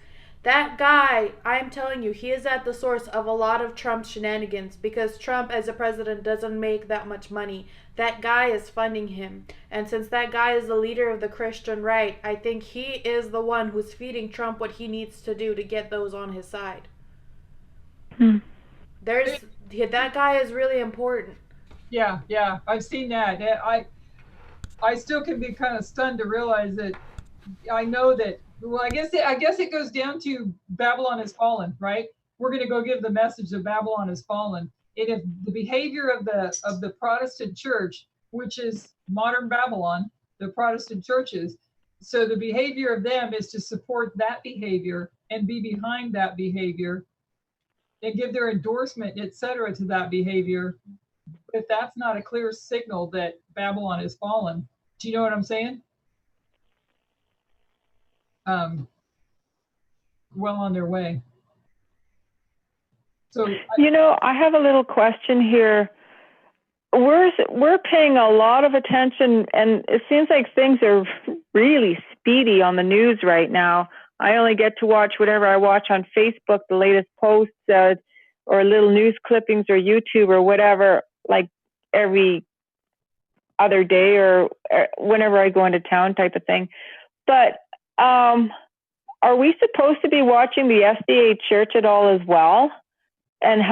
That guy, I'm telling you, he is at the source of a lot of Trump's shenanigans because Trump as a president doesn't make that much money. That guy is funding him. And since that guy is the leader of the Christian right, I think he is the one who's feeding Trump what he needs to do to get those on his side. That guy is really important. Yeah, I've seen that. I still can be kind of stunned to realize that. I know that. Well, I guess it goes down to Babylon has fallen, right? We're going to go give the message that Babylon has fallen. And if the behavior of the Protestant church, which is modern Babylon, the Protestant churches, so the behavior of them is to support that behavior and be behind that behavior and give their endorsement, etc., to that behavior. If that's not a clear signal that Babylon has fallen, do you know what I'm saying? Well on their way. So I have a little question here. We're paying a lot of attention, and it seems like things are really speedy on the news right now. I only get to watch whatever I watch on Facebook, the latest posts, or little news clippings, or YouTube, or whatever, like every other day or whenever I go into town, type of thing. But are we supposed to be watching the SDA Church at all as well? And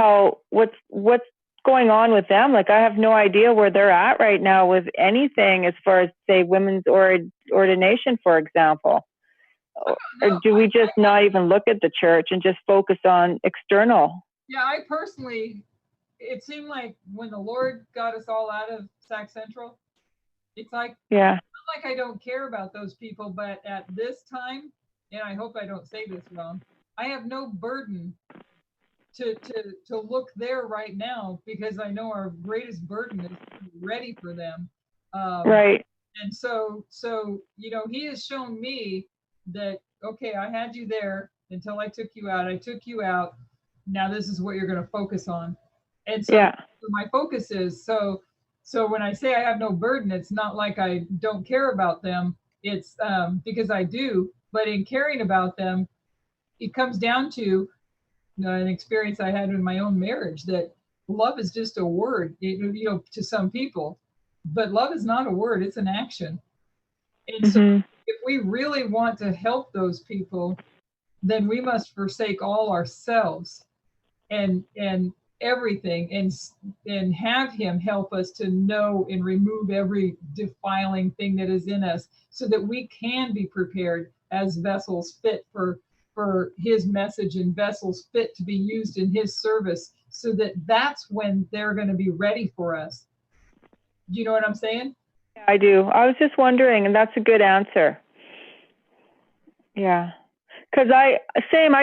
what's going on with them? Like, I have no idea where they're at right now with anything as far as, say, women's ordination, for example. Or do we just not even look at the church and just focus on external? Yeah, I personally, it seemed like when the Lord got us all out of Sac Central, it's like, yeah, not like I don't care about those people, but at this time, and I hope I don't say this wrong, I have no burden to look there right now because I know our greatest burden is to be ready for them. Right. And so he has shown me that, okay, I had you there until I took you out. I took you out. Now this is what you're going to focus on. And so my focus is, so when I say I have no burden, it's not like I don't care about them. It's because I do, but in caring about them, it comes down to an experience I had in my own marriage, that love is just a word, to some people, but love is not a word, it's an action. And so if we really want to help those people, then we must forsake all ourselves and everything and have him help us to know and remove every defiling thing that is in us so that we can be prepared as vessels fit for his message and vessels fit to be used in his service, so that's when they're going to be ready for us. Do you know what I'm saying? I do. I was just wondering, and that's a good answer. Yeah. Because I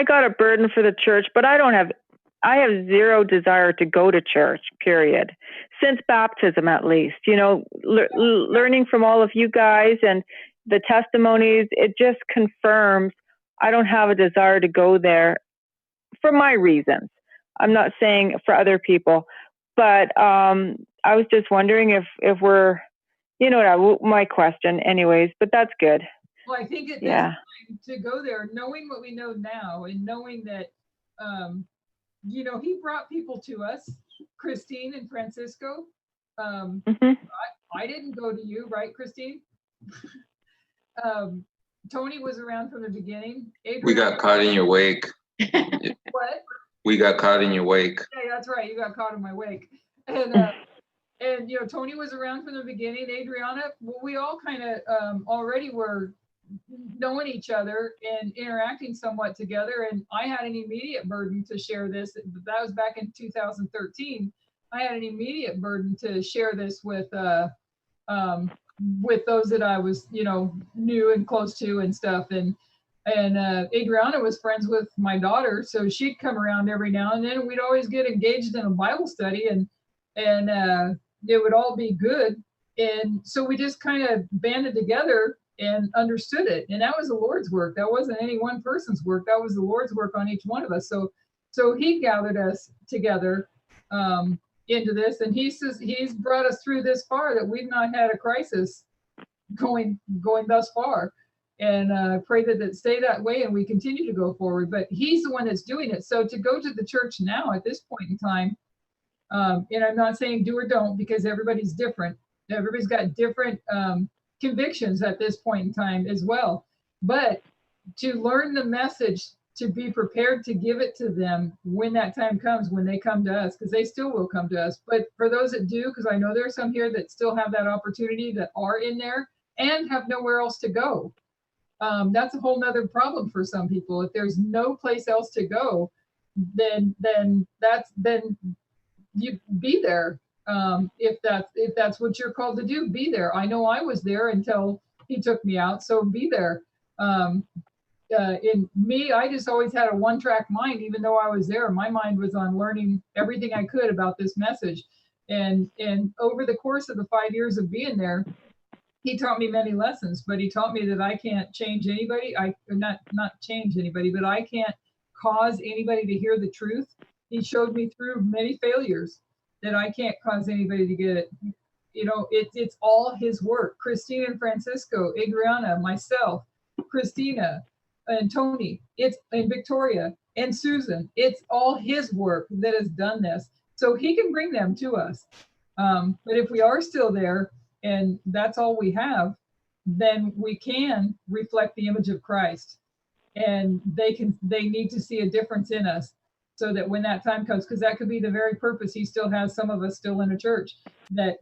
got a burden for the church, but I have zero desire to go to church, period. Since baptism, at least, learning from all of you guys and the testimonies, it just confirms I don't have a desire to go there for my reasons. I'm not saying for other people, but I was just wondering if we're, my question anyways, but that's good. Well, I think at this Yeah. time to go there, knowing what we know now and knowing that, he brought people to us, Christine and Francisco. Um, Hmm. I didn't go to you, right, Christine? Um, Tony was around from the beginning. We Adriana, got caught in your wake. what? We got caught in your wake. Yeah, that's right. You got caught in my wake. And Tony was around from the beginning. Adriana, well, we all kind of already were knowing each other and interacting somewhat together. And I had an immediate burden to share this. That was back in 2013. I had an immediate burden to share this with those that I was, knew and close to and stuff. And Adriana was friends with my daughter, so she'd come around every now and then. We'd always get engaged in a Bible study, and it would all be good. And so we just kind of banded together and understood it. And that was the Lord's work. That wasn't any one person's work. That was the Lord's work on each one of us. So He gathered us together into this, and He says He's brought us through this far, that we've not had a crisis going thus far. And pray that it stay that way and we continue to go forward. But He's the one that's doing it. So to go to the church now at this point in time, and I'm not saying do or don't, because everybody's different. Everybody's got different convictions at this point in time as well. But to learn the message, to be prepared to give it to them when that time comes, when they come to us, because they still will come to us. But for those that do, because I know there are some here that still have that opportunity, that are in there and have nowhere else to go. That's a whole nother problem for some people. If there's no place else to go, then you be there. If that's what you're called to do, be there. I know I was there until He took me out, so be there. In me, I just always had a one-track mind. Even though I was there, my mind was on learning everything I could about this message. And over the course of the 5 years of being there, He taught me many lessons. But He taught me that I can't change anybody. I not change anybody, but I can't cause anybody to hear the truth. He showed me through many failures that I can't cause anybody to get it. It's all His work. Christine and Francisco, Adriana, myself, Christina, and Tony, and Victoria and Susan. It's all His work that has done this. So He can bring them to us. But if we are still there and that's all we have, then we can reflect the image of Christ. And they need to see a difference in us, so that when that time comes, because that could be the very purpose He still has some of us still in a church, that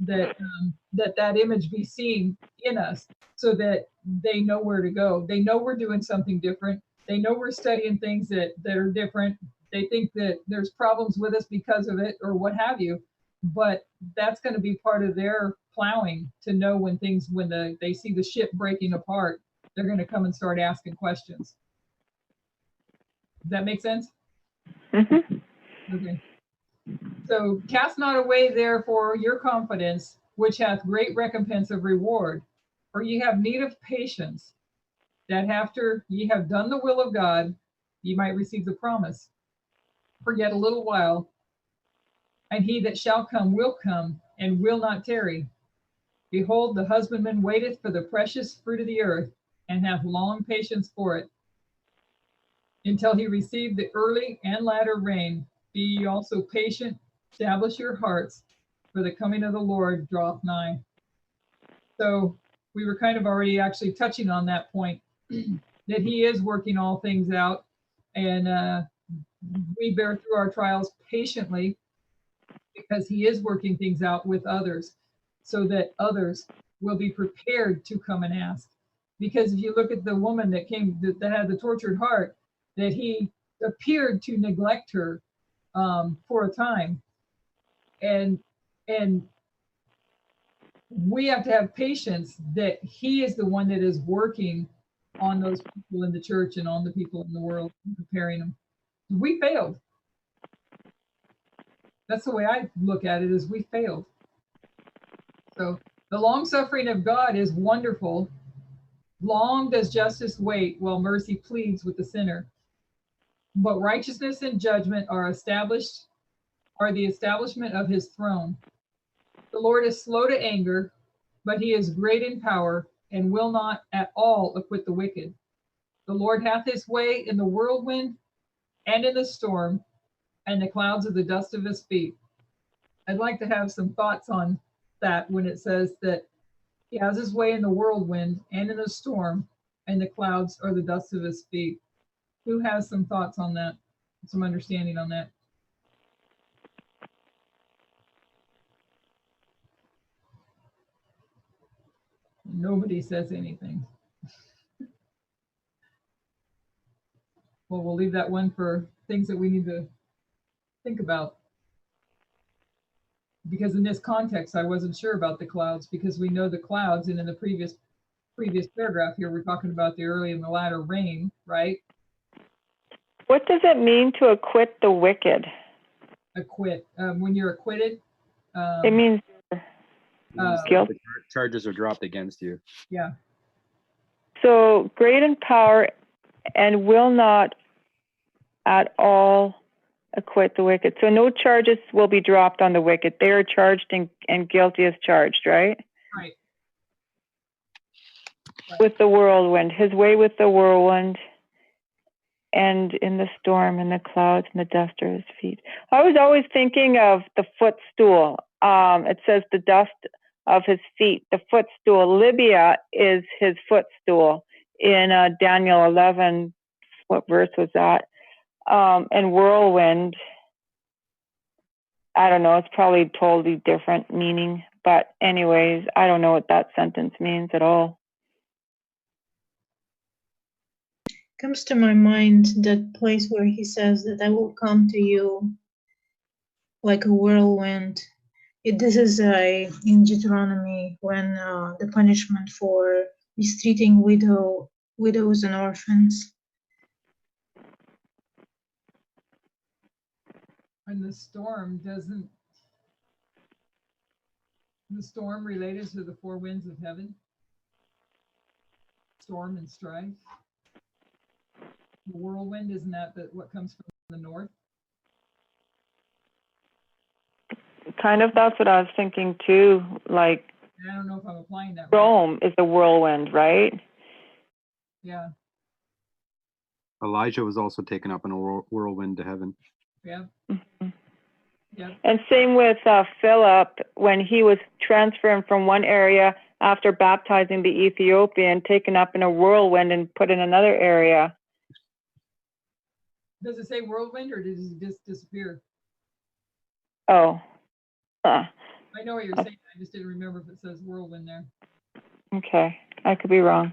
image be seen in us, so that they know where to go. They know we're doing something different. They know we're studying things that are different. They think that there's problems with us because of it or what have you, but that's going to be part of their plowing, to know when they see the ship breaking apart, they're going to come and start asking questions. Does that make sense? Mm-hmm. Okay. So cast not away therefore your confidence, which hath great recompense of reward. For ye have need of patience, that after ye have done the will of God, ye might receive the promise. For yet a little while, and He that shall come will come, and will not tarry. Behold, the husbandman waiteth for the precious fruit of the earth, and hath long patience for it, until he receive the early and latter rain. Be ye also patient, establish your hearts, for the coming of the Lord draweth nigh. So we were kind of already actually touching on that point, that He is working all things out, and we bear through our trials patiently, because He is working things out with others, so that others will be prepared to come and ask. Because if you look at the woman that had the tortured heart, that He appeared to neglect her for a time, and we have to have patience that He is the one that is working on those people in the church and on the people in the world, and preparing them. We failed. That's the way I look at it, is we failed. So the long suffering of God is wonderful. Long does justice wait, while mercy pleads with the sinner. But righteousness and judgment are the establishment of His throne. The Lord is slow to anger, but He is great in power. and will not at all acquit the wicked. The Lord hath his way in the whirlwind and in the storm, and the clouds of the dust of his feet. I'd like to have some thoughts on that when it says that he has his way in the whirlwind and in the storm, and the clouds are the dust of his feet. Who has some thoughts on that? Some understanding on that? Nobody says anything. Well, we'll leave that one for things that we need to think about. Because in this context, I wasn't sure about the clouds, because we know the clouds, and in the previous paragraph here, we're talking about the early and the latter rain, right? What does it mean to acquit the wicked? Acquit. When you're acquitted, It means guilt. The charges are dropped against you. Yeah. So great in power and will not at all acquit the wicked. So no charges will be dropped on the wicked. They are charged and guilty as charged, right? Right. With the whirlwind, his way with the whirlwind, and in the storm and the clouds and the dust are his feet. I was always thinking of the footstool. It says the dust of his feet, the footstool. Libya is his footstool in Daniel 11. What verse was that? And whirlwind, I don't know, it's probably totally different meaning. But anyways, I don't know what that sentence means at all. Comes to my mind that place where he says that I will come to you like a whirlwind. This is in Deuteronomy when the punishment for mistreating widows and orphans. And the storm doesn't, the storm related to the four winds of heaven? Storm and strife? The whirlwind, isn't that what comes from the north? Kind of, that's what I was thinking too. Like, I don't know if I'm applying that right. Rome is the whirlwind, right? Yeah. Elijah was also taken up in a whirlwind to heaven. Yeah. Mm-hmm. Yeah. And same with Philip, when he was transferring from one area after baptizing the Ethiopian, taken up in a whirlwind and put in another area. Does it say whirlwind, or does it just disappear? Oh. I know what you're saying. I just didn't remember if it says whirlwind there. Okay. I could be wrong.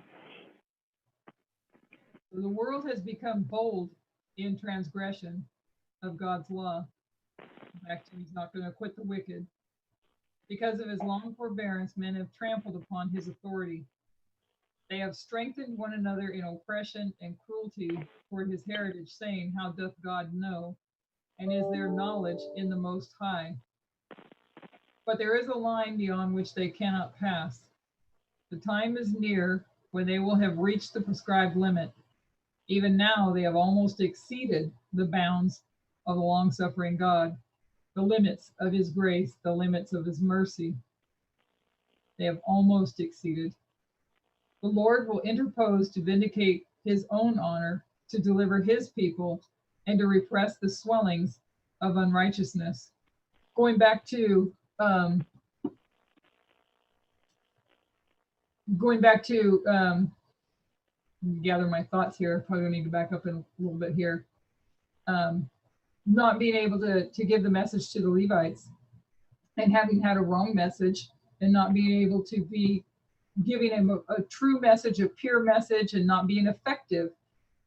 The world has become bold in transgression of God's law. Back to, he's not going to acquit the wicked. Because of his long forbearance, men have trampled upon his authority. They have strengthened one another in oppression and cruelty toward his heritage, saying, how doth God know? And is there knowledge in the Most High? But there is a line beyond which they cannot pass. The time is near when they will have reached the prescribed limit. Even now they have almost exceeded the bounds of the long-suffering God, the limits of his grace, the limits of his mercy. They have almost exceeded. The Lord will interpose to vindicate his own honor, to deliver his people, and to repress the swellings of unrighteousness. Going back to gather my thoughts here. Probably need to back up in a little bit here. Not being able to give the message to the Levites, and having had a wrong message, and not being able to be giving him a true message, a pure message, and not being effective.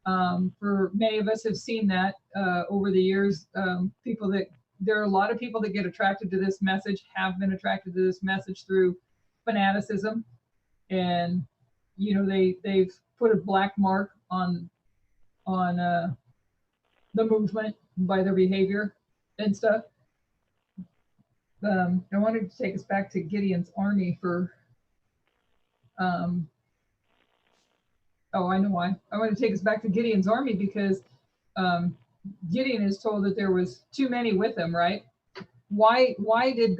For many of us have seen that over the years. There are a lot of people that get attracted to this message, have been attracted to this message through fanaticism, and they've put a black mark on the movement by their behavior and stuff. I wanted to take us back to Gideon's army for oh, I know why. I want to take us back to Gideon's army because Gideon is told that there was too many with him, right? Why was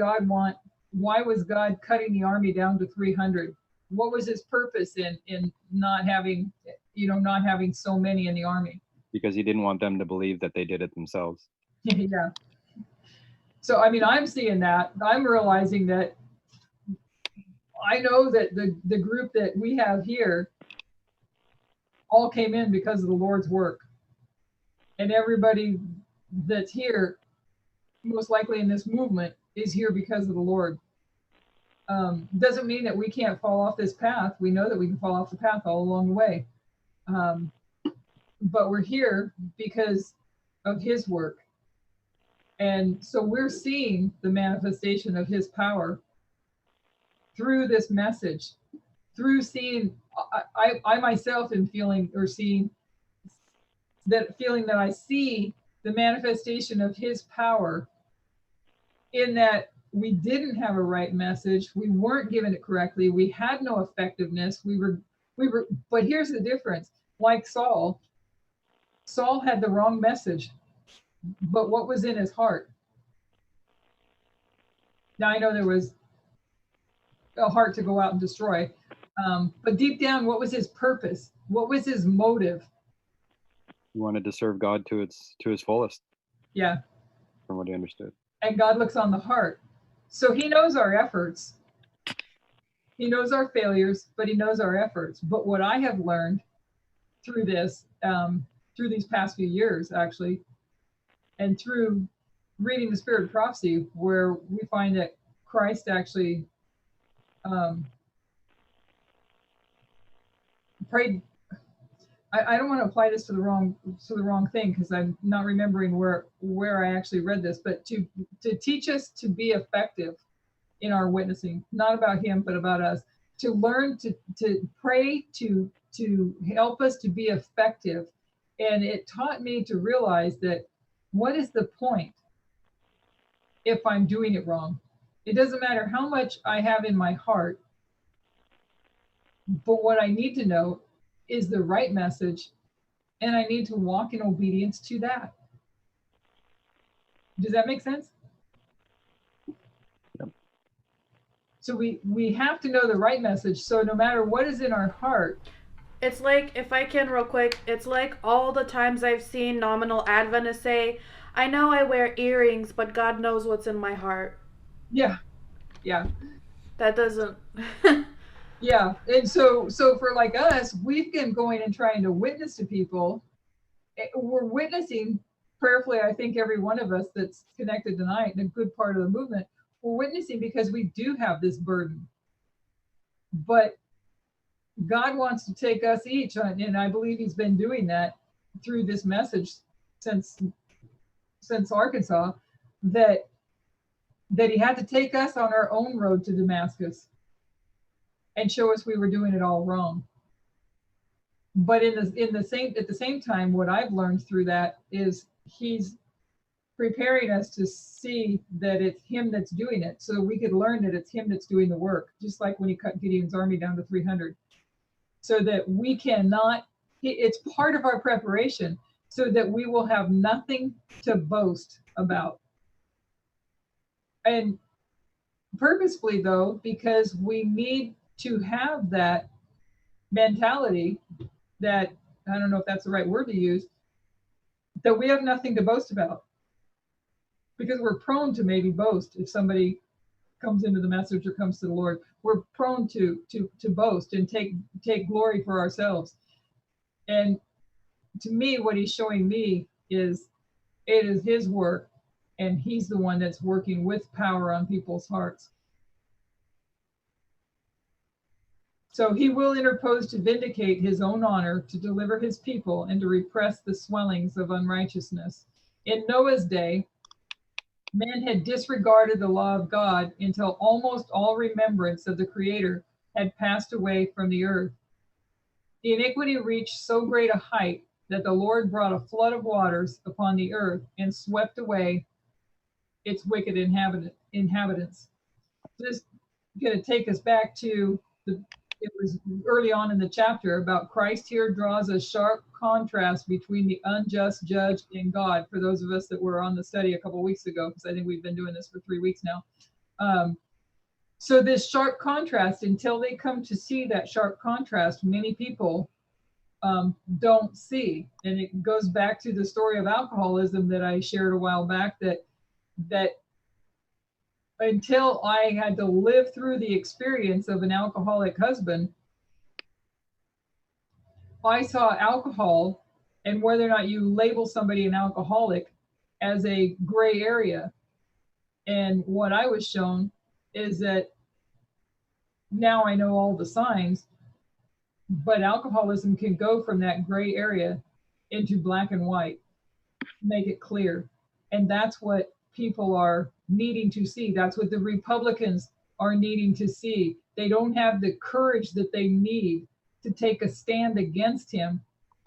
God cutting the army down to 300? What was his purpose in not having, not having so many in the army? Because he didn't want them to believe that they did it themselves. Yeah. So, I mean, I'm seeing that. I'm realizing that I know that the group that we have here all came in because of the Lord's work. And everybody that's here, most likely in this movement, is here because of the Lord. Doesn't mean that we can't fall off this path. We know that we can fall off the path all along the way. But we're here because of his work. And so we're seeing the manifestation of his power through this message, through seeing, I myself am feeling or seeing that, feeling that I see the manifestation of his power in that we didn't have a right message. We weren't given it correctly. We had no effectiveness. But here's the difference. Like Saul had the wrong message, but what was in his heart? Now I know there was a heart to go out and destroy, but deep down, what was his purpose? What was his motive? He wanted to serve God to his fullest. Yeah. From what he understood. And God looks on the heart. So he knows our efforts. He knows our failures, but he knows our efforts. But what I have learned through this, through these past few years, actually, and through reading the Spirit of Prophecy, where we find that Christ actually prayed. I don't want to apply this to the wrong thing, because I'm not remembering where I actually read this, but to teach us to be effective in our witnessing, not about him, but about us, to learn to pray, to help us to be effective. And it taught me to realize that what is the point if I'm doing it wrong? It doesn't matter how much I have in my heart, but what I need to know is the right message, and I need to walk in obedience to that. Does that make sense? Yep. So we have to know the right message. So no matter what is in our heart. It's like, if I can real quick, it's like all the times I've seen nominal Adventists say, I know I wear earrings, but God knows what's in my heart. Yeah. Yeah. That doesn't... Yeah. And so for like us, we've been going and trying to witness to people. We're witnessing prayerfully, I think every one of us that's connected tonight, and a good part of the movement, we're witnessing because we do have this burden. But God wants to take us each, and I believe he's been doing that through this message since Arkansas, that he had to take us on our own road to Damascus and show us we were doing it all wrong. But at the same time, what I've learned through that is he's preparing us to see that it's him that's doing it, so we could learn that it's him that's doing the work, just like when he cut Gideon's army down to 300, so that we cannot, it's part of our preparation, so that we will have nothing to boast about. And purposefully, though, because we need to have that mentality that, I don't know if that's the right word to use, that we have nothing to boast about, because we're prone to maybe boast. If somebody comes into the message or comes to the Lord, we're prone to boast and take glory for ourselves. And to me, what he's showing me is it is his work, and he's the one that's working with power on people's hearts. So he will interpose to vindicate his own honor, to deliver his people, and to repress the swellings of unrighteousness. In Noah's day, men had disregarded the law of God until almost all remembrance of the Creator had passed away from the earth. The iniquity reached so great a height that the Lord brought a flood of waters upon the earth and swept away its wicked inhabitants. This is going to take us back to it was early on in the chapter about Christ. Here draws a sharp contrast between the unjust judge and God. For those of us that were on the study a couple of weeks ago, because I think we've been doing this for 3 weeks now, So this sharp contrast, until they come to see that sharp contrast, many people don't see. And it goes back to the story of alcoholism that I shared a while back, that until I had to live through the experience of an alcoholic husband, I saw alcohol, and whether or not you label somebody an alcoholic, as a gray area. And what I was shown is that now I know all the signs, but alcoholism can go from that gray area into black and white, make it clear. And that's what people are needing to see. That's what the Republicans are needing to see. They don't have the courage that they need to take a stand against him,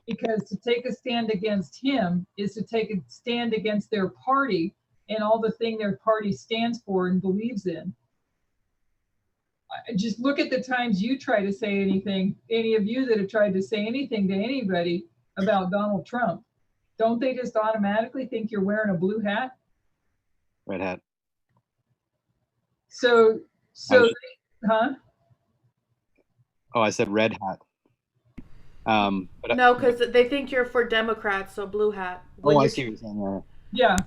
because to take a stand against him is to take a stand against their party and all the thing their party stands for and believes in. Just look at the times you try to say anything, any of you that have tried to say anything to anybody about Donald Trump. Don't they just automatically think you're wearing a blue hat? Red hat. So, huh? Oh, I said red hat. But No, because they think you're for Democrats, so blue hat. oh, I see what you're saying there. Yeah.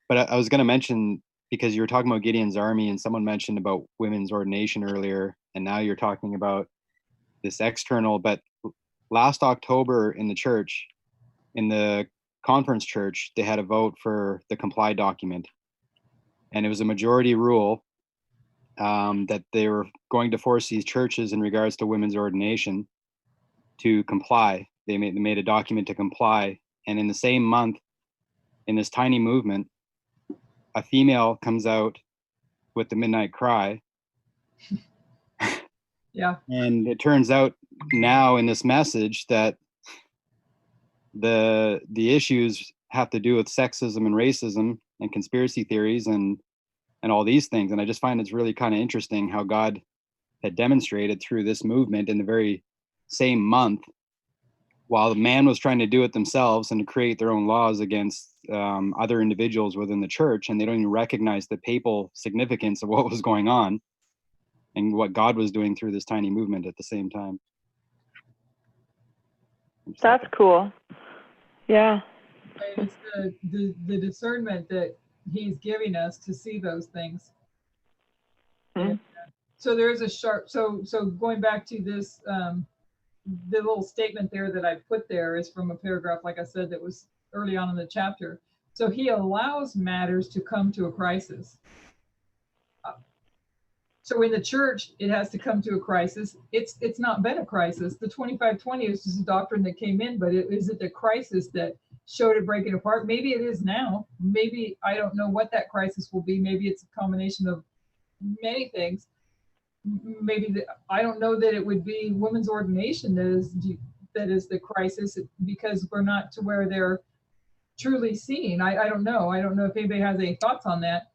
But I was going to mention, because you were talking about Gideon's army, and someone mentioned about women's ordination earlier, and now you're talking about this external. But last October in the church, in the conference church, they had a vote for the comply document, and it was a majority rule that they were going to force these churches in regards to women's ordination to comply. They made a document to comply, and in the same month, in this tiny movement, a female comes out with the midnight cry. Yeah. And it turns out now in this message that the issues have to do with sexism and racism and conspiracy theories and all these things. And I just find it's really kind of interesting how God had demonstrated through this movement in the very same month, while the man was trying to do it themselves and to create their own laws against other individuals within the church, and they don't even recognize the papal significance of what was going on and what God was doing through this tiny movement at the same time. That's cool. Yeah. And it's the discernment that he's giving us to see those things. Mm-hmm. So there is a sharp, so going back to this, the little statement there that I put there is from a paragraph, like I said, that was early on in the chapter. So he allows matters to come to a crisis. So in the church, it has to come to a crisis. It's not been a crisis. The 2520 is just a doctrine that came in, but is it the crisis that showed it breaking apart? Maybe it is now. Maybe, I don't know what that crisis will be. Maybe it's a combination of many things. Maybe I don't know that it would be women's ordination that is the crisis, because we're not to where they're truly seen. I don't know. I don't know if anybody has any thoughts on that.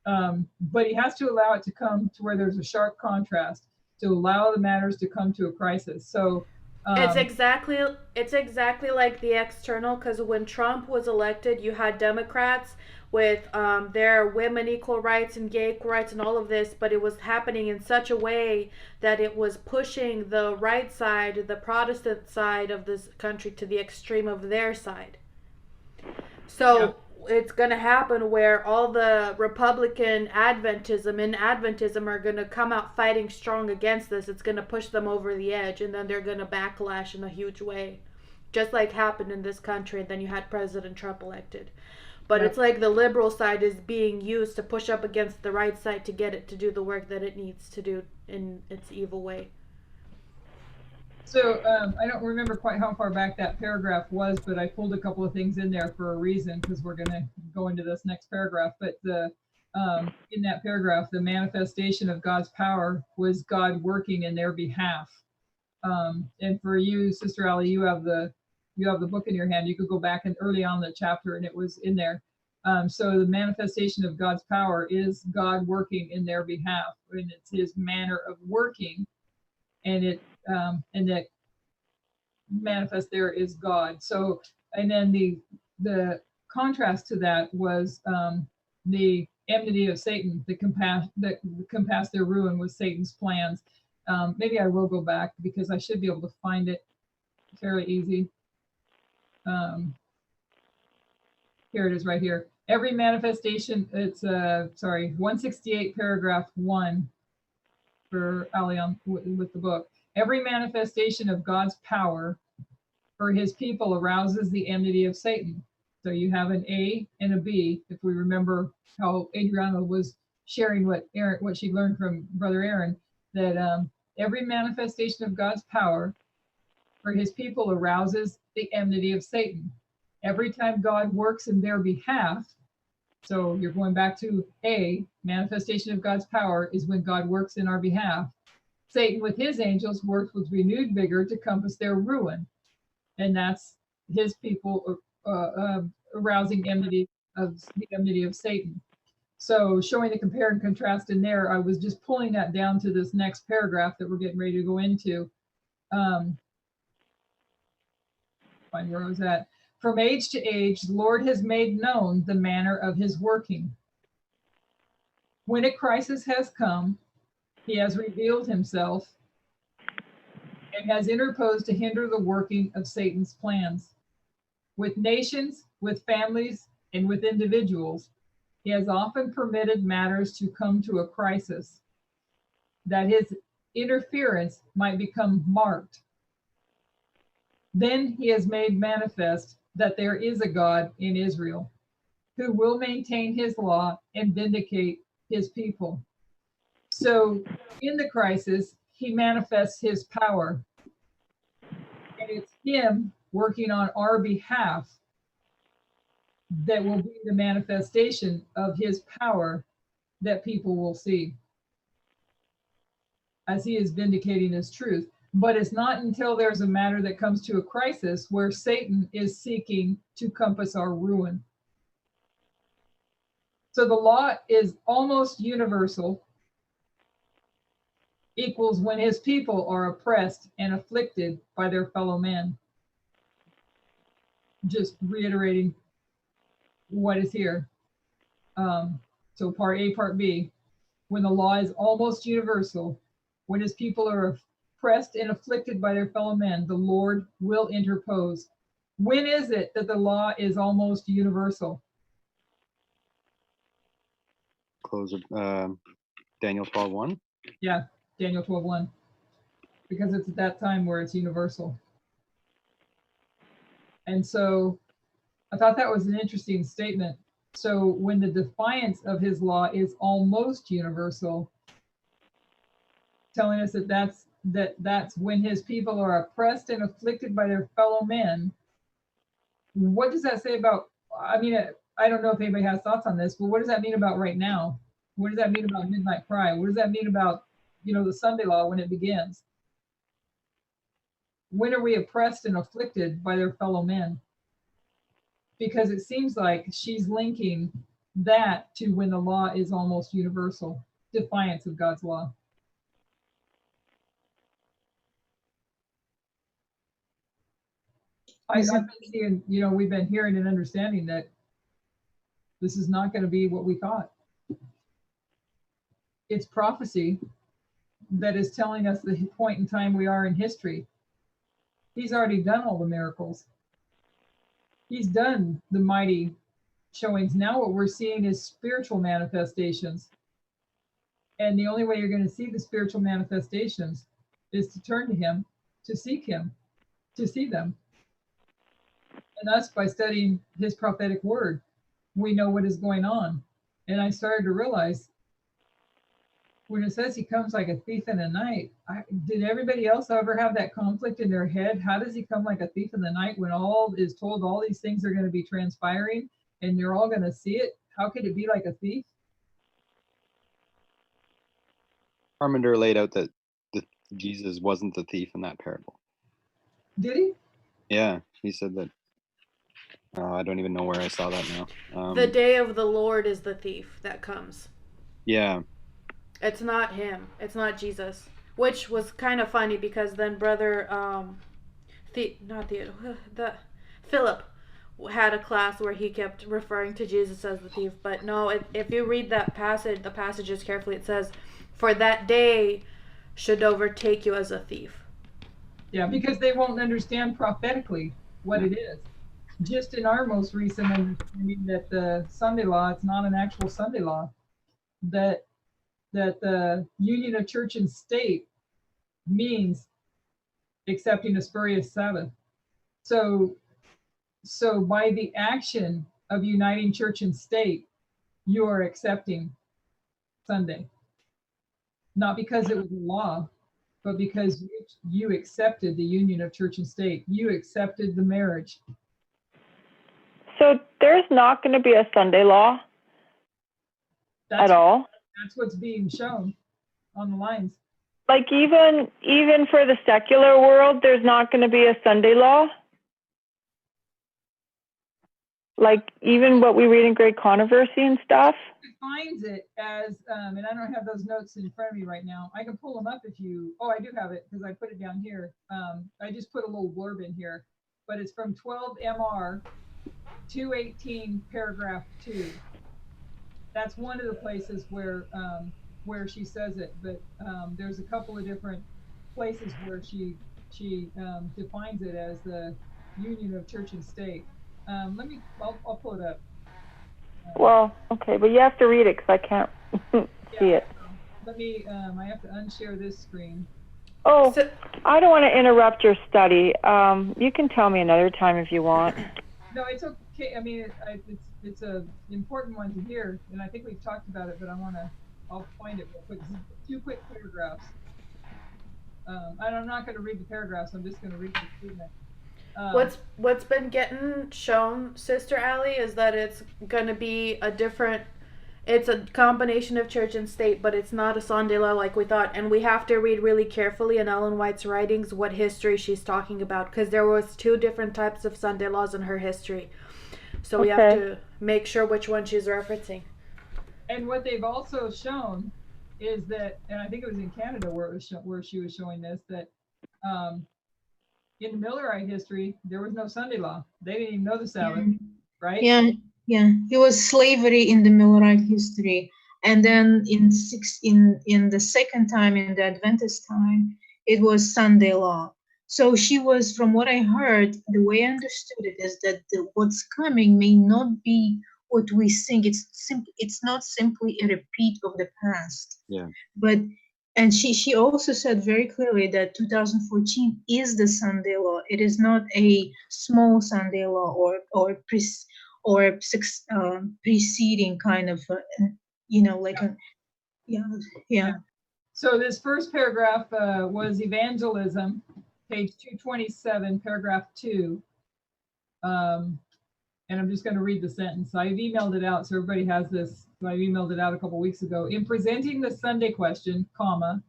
But he has to allow it to come to where there's a sharp contrast, to allow the matters to come to a crisis. So it's exactly like the external, because when Trump was elected, you had Democrats with their women equal rights and gay equal rights and all of this, but it was happening in such a way that it was pushing the right side, the Protestant side of this country, to the extreme of their side. So it's going to happen where all the Republican Adventism are going to come out fighting strong against this. It's going to push them over the edge, and then they're going to backlash in a huge way, just like happened in this country. And then you had President Trump elected. But it's like the liberal side is being used to push up against the right side to get it to do the work that it needs to do in its evil way. So I don't remember quite how far back that paragraph was, but I pulled a couple of things in there for a reason, because we're going to go into this next paragraph. But in that paragraph, the manifestation of God's power was God working in their behalf. And for you, Sister Allie, you have the book in your hand. You could go back and early on in the chapter, and it was in there. So the manifestation of God's power is God working in their behalf, and it's His manner of working, and that manifest there is God. So, and then the contrast to that was the enmity of Satan that compass their ruin with Satan's plans. Maybe I will go back because I should be able to find it fairly easy. Here it is right here. Every manifestation, it's 168 paragraph 1 for Allium with the book. Every manifestation of God's power for his people arouses the enmity of Satan. So you have an A and a B, if we remember how Adriana was sharing what she learned from Brother Aaron, that every manifestation of God's power for his people arouses the enmity of Satan. Every time God works in their behalf, so you're going back to A, manifestation of God's power is when God works in our behalf. Satan with his angels works with renewed vigor to compass their ruin. And that's his people arousing the enmity of Satan. So showing the compare and contrast in there, I was just pulling that down to this next paragraph that we're getting ready to go into. Find where I was at. From age to age, the Lord has made known the manner of his working. When a crisis has come, he has revealed himself and has interposed to hinder the working of Satan's plans. With nations, with families, and with individuals, he has often permitted matters to come to a crisis, that his interference might become marked. Then he has made manifest that there is a God in Israel who will maintain his law and vindicate his people. So in the crisis, he manifests his power. And it's him working on our behalf that will be the manifestation of his power that people will see as he is vindicating his truth. But it's not until there's a matter that comes to a crisis where Satan is seeking to compass our ruin. So the law is almost universal, equals when his people are oppressed and afflicted by their fellow men. Just reiterating what is here. So part A, part B, when the law is almost universal, when his people are oppressed and afflicted by their fellow men, the Lord will interpose. When is it that the law is almost universal? Close of Daniel 12:1. Yeah, Daniel 12:1. Because it's at that time where it's universal. And so I thought that was an interesting statement. So when the defiance of his law is almost universal, telling us that that's when his people are oppressed and afflicted by their fellow men. What does that say about, I mean, I don't know if anybody has thoughts on this, but what does that mean about right now? What does that mean about midnight cry? What does that mean about, the Sunday law when it begins? When are we oppressed and afflicted by their fellow men? Because it seems like she's linking that to when the law is almost universal, defiance of God's law. I've been seeing, we've been hearing and understanding that this is not going to be what we thought. It's prophecy that is telling us the point in time we are in history. He's already done all the miracles. He's done the mighty showings. Now what we're seeing is spiritual manifestations. And the only way you're going to see the spiritual manifestations is to turn to him, to seek him, to see them. And us, by studying his prophetic word, we know what is going on. And I started to realize when it says he comes like a thief in the night, did everybody else ever have that conflict in their head? How does he come like a thief in the night when all is told all these things are going to be transpiring and you're all going to see it? How could it be like a thief? Arminder laid out that Jesus wasn't the thief in that parable. Did he? Yeah, he said that. I don't even know where I saw that now. The day of the Lord is the thief that comes. Yeah. It's not him. It's not Jesus. Which was kind of funny because then Brother Philip had a class where he kept referring to Jesus as the thief. But no, if you read that passage, the passages carefully, it says, "For that day should overtake you as a thief." Yeah, because they won't understand prophetically what it is. Just in our most recent understanding that the Sunday law, it's not an actual Sunday law, that the union of church and state means accepting a spurious Sabbath. So by the action of uniting church and state, you are accepting Sunday. Not because it was a law, but because you accepted the union of church and state. You accepted the marriage. So there's not going to be a Sunday law at all? That's what's being shown on the lines. Like even for the secular world, there's not going to be a Sunday law? Like even what we read in Great Controversy and stuff? It defines it as, and I don't have those notes in front of me right now. I can pull them up if you, oh, I do have it because I put it down here. I just put a little blurb in here, but it's from 12 MR 218 paragraph 2. That's one of the places where she says it, but there's a couple of different places where she defines it as the union of church and state. I'll pull it up. Well, okay, but you have to read it because I can't see it. Let me, I have to unshare this screen. Oh, I don't want to interrupt your study. You can tell me another time if you want. No, it's okay. I mean, it's a important one to hear, and I think we've talked about it, but I'll find it real quick. 2 quick paragraphs. And I'm not going to read the paragraphs. I'm just going to read the statement. What's been getting shown, Sister Allie, is that it's going to be it's a combination of church and state, but it's not a Sunday law like we thought. And we have to read really carefully in Ellen White's writings what history she's talking about, because there was 2 different types of Sunday laws in her history. So we have to make sure which one she's referencing. And what they've also shown is that, and I think it was in Canada where she was showing this, that in the Millerite history, there was no Sunday law. They didn't even know the Sabbath, right? Yeah. It was slavery in the Millerite history, and then in the second time, in the Adventist time, it was Sunday law. So she was, from what I heard, the way I understood it is that what's coming may not be what we think. It's not simply a repeat of the past. Yeah. And she also said very clearly that 2014 is the Sunday law. It is not a small Sunday law or preceding kind of, yeah. So this first paragraph was evangelism, page 227, paragraph 2. And I'm just going to read the sentence. I've emailed it out, so everybody has this. So I emailed it out a couple weeks ago. In presenting the Sunday question, comma,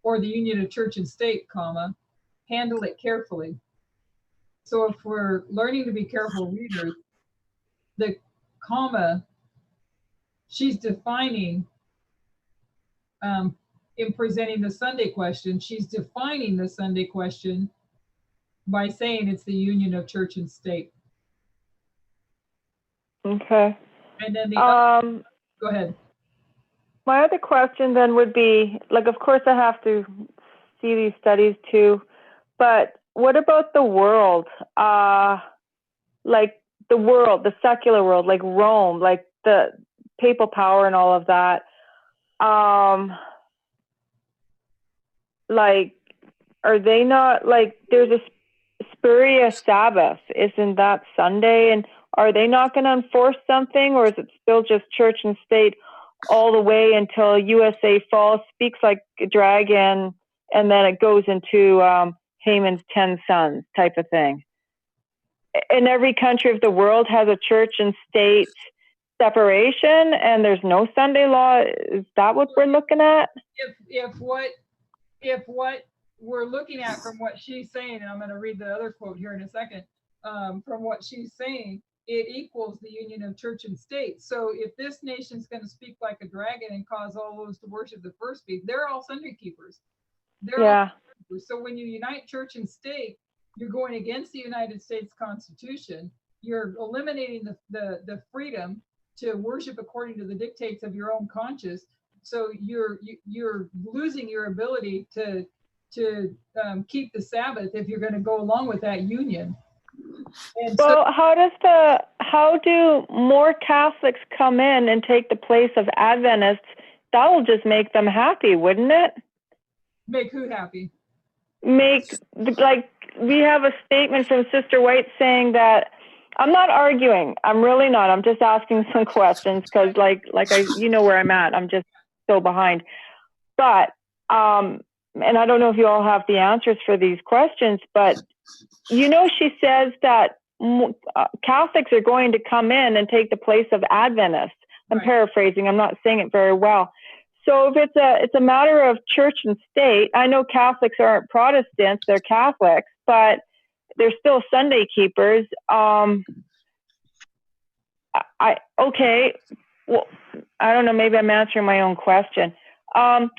or the union of church and state, comma, handle it carefully. So if we're learning to be careful readers, the comma, she's defining, in presenting the Sunday question, she's defining the Sunday question by saying it's the union of church and state. Okay. And then go ahead. My other question then would be, like, of course I have to see these studies too, but what about the world? Like the world, the secular world, like Rome, like the papal power and all of that. Like, are they not, like, there's a spurious Sabbath, isn't that Sunday? And are they not going to enforce something, or is it still just church and state all the way until USA falls, speaks like a dragon, and then it goes into Haman's 10 sons type of thing? And every country of the world has a church and state separation, and there's no Sunday law. Is that what we're looking at? If what we're looking at from what she's saying, and I'm going to read the other quote here in a second, from what she's saying, it equals the union of church and state. So if this nation's going to speak like a dragon and cause all those to worship the first beast, they're all Sunday keepers. All Sunday keepers. So when you unite church and state, you're going against the United States Constitution, you're eliminating the freedom to worship according to the dictates of your own conscience. So you're losing your ability to keep the Sabbath if you're going to go along with that union. And so, Well, how do more Catholics come in and take the place of Adventists? That will just make them happy, wouldn't it? make who happy? Like, we have a statement from Sister White saying that, I'm not arguing. I'm really not. I'm just asking some questions because, you know where I'm at. I'm just so behind. But, and I don't know if you all have the answers for these questions, but you know, she says that Catholics are going to come in and take the place of Adventists. I'm Right. paraphrasing. I'm not saying it very well. So if it's a matter of church and state, I know Catholics aren't Protestants; they're Catholics, but they're still Sunday keepers. Okay. Well, I don't know. Maybe I'm answering my own question. Aren't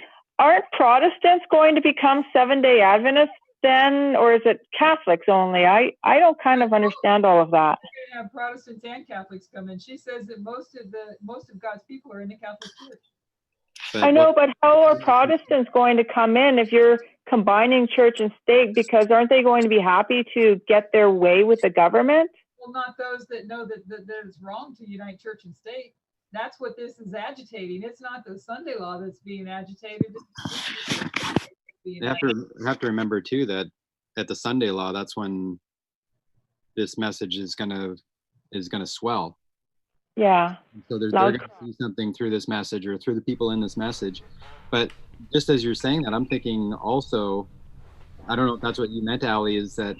Protestants going to become Seventh-day Adventists then, or is it Catholics only? I don't kind of understand all of that. We're gonna have Protestants and Catholics come in. She says that most of God's people are in the Catholic Church. But I know, but how are Protestants going to come in if you're combining church and state? Because aren't they going to be happy to get their way with the government? Well, not those that know that it's wrong to unite church and state. That's what this is agitating. It's not the Sunday law that's being agitated. you have to remember too that at the Sunday law, that's when this message is gonna swell. Yeah. So they're going to see something through this message or through the people in this message. But just as you're saying that, I'm thinking also, I don't know if that's what you meant, Allie, is that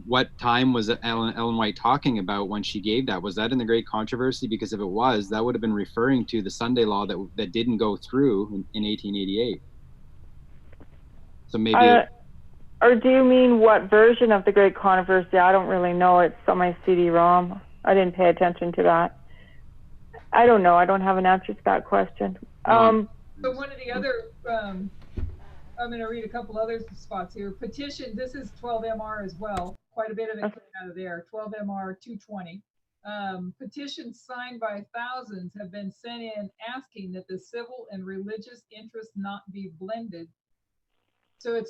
what time was Ellen White talking about when she gave that? Was that in the Great Controversy? Because if it was, that would have been referring to the Sunday law that didn't go through in 1888. So maybe. Or do you mean what version of the Great Controversy? I don't really know. It's on my CD-ROM. I didn't pay attention to that. I don't know. I don't have an answer to that question. So one of the other, I'm going to read a couple other spots here. Petition, this is 12MR as well. Quite a bit of it came out of there. 12MR 220. Petitions signed by thousands have been sent in asking that the civil and religious interests not be blended. So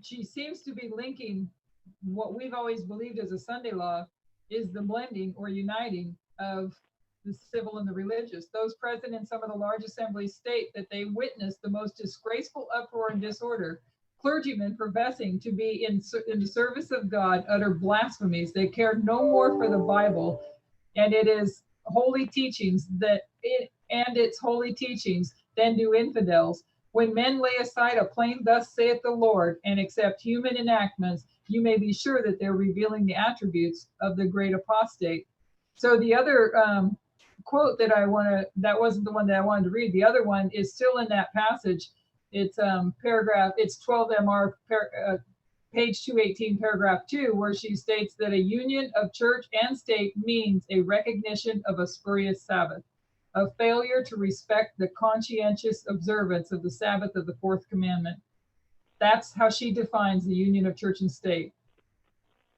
she seems to be linking what we've always believed as a Sunday law is the blending or uniting of the civil and the religious. Those present in some of the large assemblies state that they witnessed the most disgraceful uproar and disorder. Clergymen professing to be in the service of God utter blasphemies. They cared no more for the Bible and its holy teachings than do infidels. When men lay aside a plain "Thus saith the Lord" and accept human enactments, you may be sure that they're revealing the attributes of the great apostate. So the other quote that wasn't the one that I wanted to read. The other one is still in that passage. It's paragraph, it's 12MR, page 218, paragraph 2, where she states that a union of church and state means a recognition of a spurious Sabbath, a failure to respect the conscientious observance of the Sabbath of the fourth commandment. That's how she defines the union of church and state.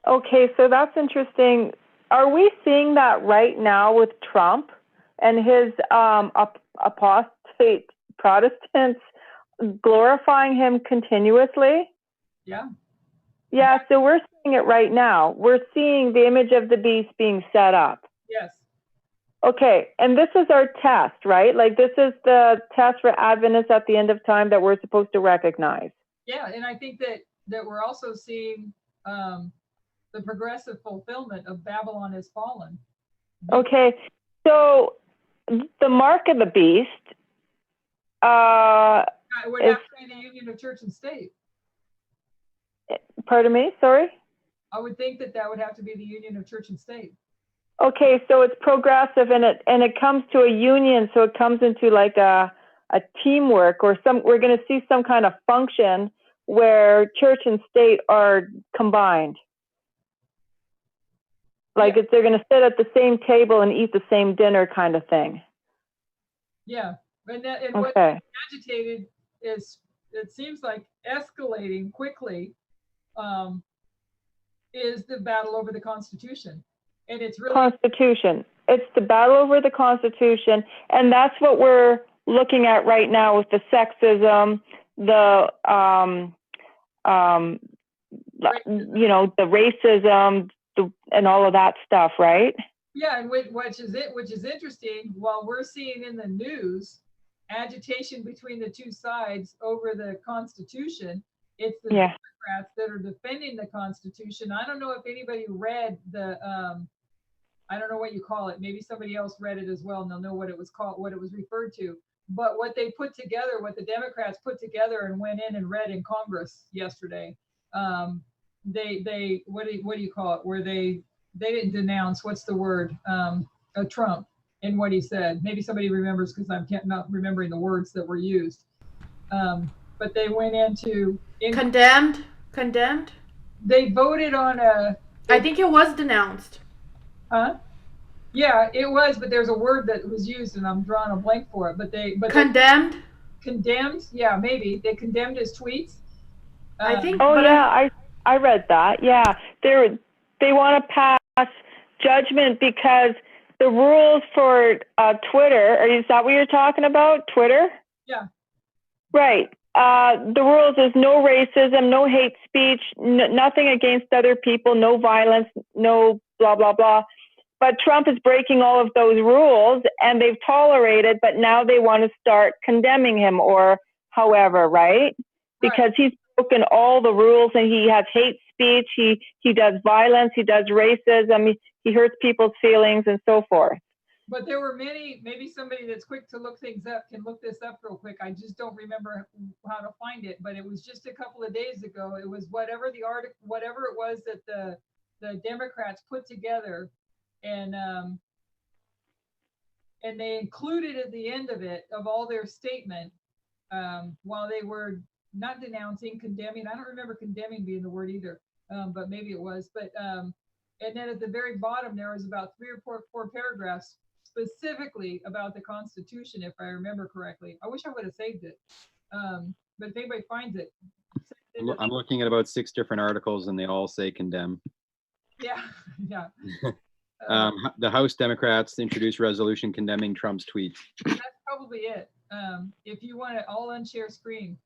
Okay, so that's interesting. Are we seeing that right now with Trump and his apostate Protestants glorifying him continuously? Yeah. Yeah, so we're seeing it right now. We're seeing the image of the beast being set up. Yes. Okay, and this is our test, right? Like, this is the test for Adventists at the end of time that we're supposed to recognize. Yeah, and I think that we're also seeing the progressive fulfillment of Babylon has fallen. Okay, so the mark of the beast it would have to be the union of church and state. Pardon me, sorry? I would think that would have to be the union of church and state. Okay, so it's progressive and it comes to a union, so it comes into like a teamwork or we're going to see some kind of function where church and state are combined. Like they're going to sit at the same table and eat the same dinner kind of thing. Yeah, and okay. What's agitated is, it seems like, escalating quickly is the battle over the Constitution. And it's really Constitution. It's the battle over the Constitution, and that's what we're looking at right now with the sexism, the you know, the racism, and all of that stuff, right? yeah, and which is interesting. While we're seeing in the news agitation between the two sides over the Constitution, it's the Yeah. Democrats that are defending the Constitution. I don't know if anybody read the I don't know what you call it. Maybe somebody else read it as well, and they'll know what it was called, what it was referred to. But what they put together, what the Democrats put together and went in and read in Congress yesterday, they what do you call it? Where they didn't denounce, what's the word? Trump and what he said. Maybe somebody remembers because I'm not remembering the words that were used. But they went into Condemned. They voted on a. I think it was denounced. Huh? Yeah, it was, but there's a word that was used, and I'm drawing a blank for it. But condemned. Condemned? Yeah, maybe they condemned his tweets. I think. Oh yeah, I read that. Yeah, they want to pass judgment because the rules for Twitter. Is that what you're talking about? Twitter? Yeah. Right. The rules is no racism, no hate speech, nothing against other people, no violence, no blah blah blah. But Trump is breaking all of those rules, and they've tolerated. But now they want to start condemning him, or however, right? Because he's broken all the rules, and he has hate speech. He does violence. He does racism. He hurts people's feelings, and so forth. But there were many. Maybe somebody that's quick to look things up can look this up real quick. I just don't remember how to find it. But it was just a couple of days ago. It was whatever the article, whatever it was that the Democrats put together, and they included at the end of it, of all their statement, while they were not denouncing, condemning. I don't remember condemning being the word either, but maybe it was. But and then at the very bottom there was about 3 or 4 paragraphs specifically about the Constitution, if I remember correctly. I wish I would have saved it, but if anybody finds it. I'm looking at about 6 different articles, and they all say condemn. Yeah, yeah. The House Democrats introduced resolution condemning Trump's tweets. That's probably it. If you want to, I'll unshare screen.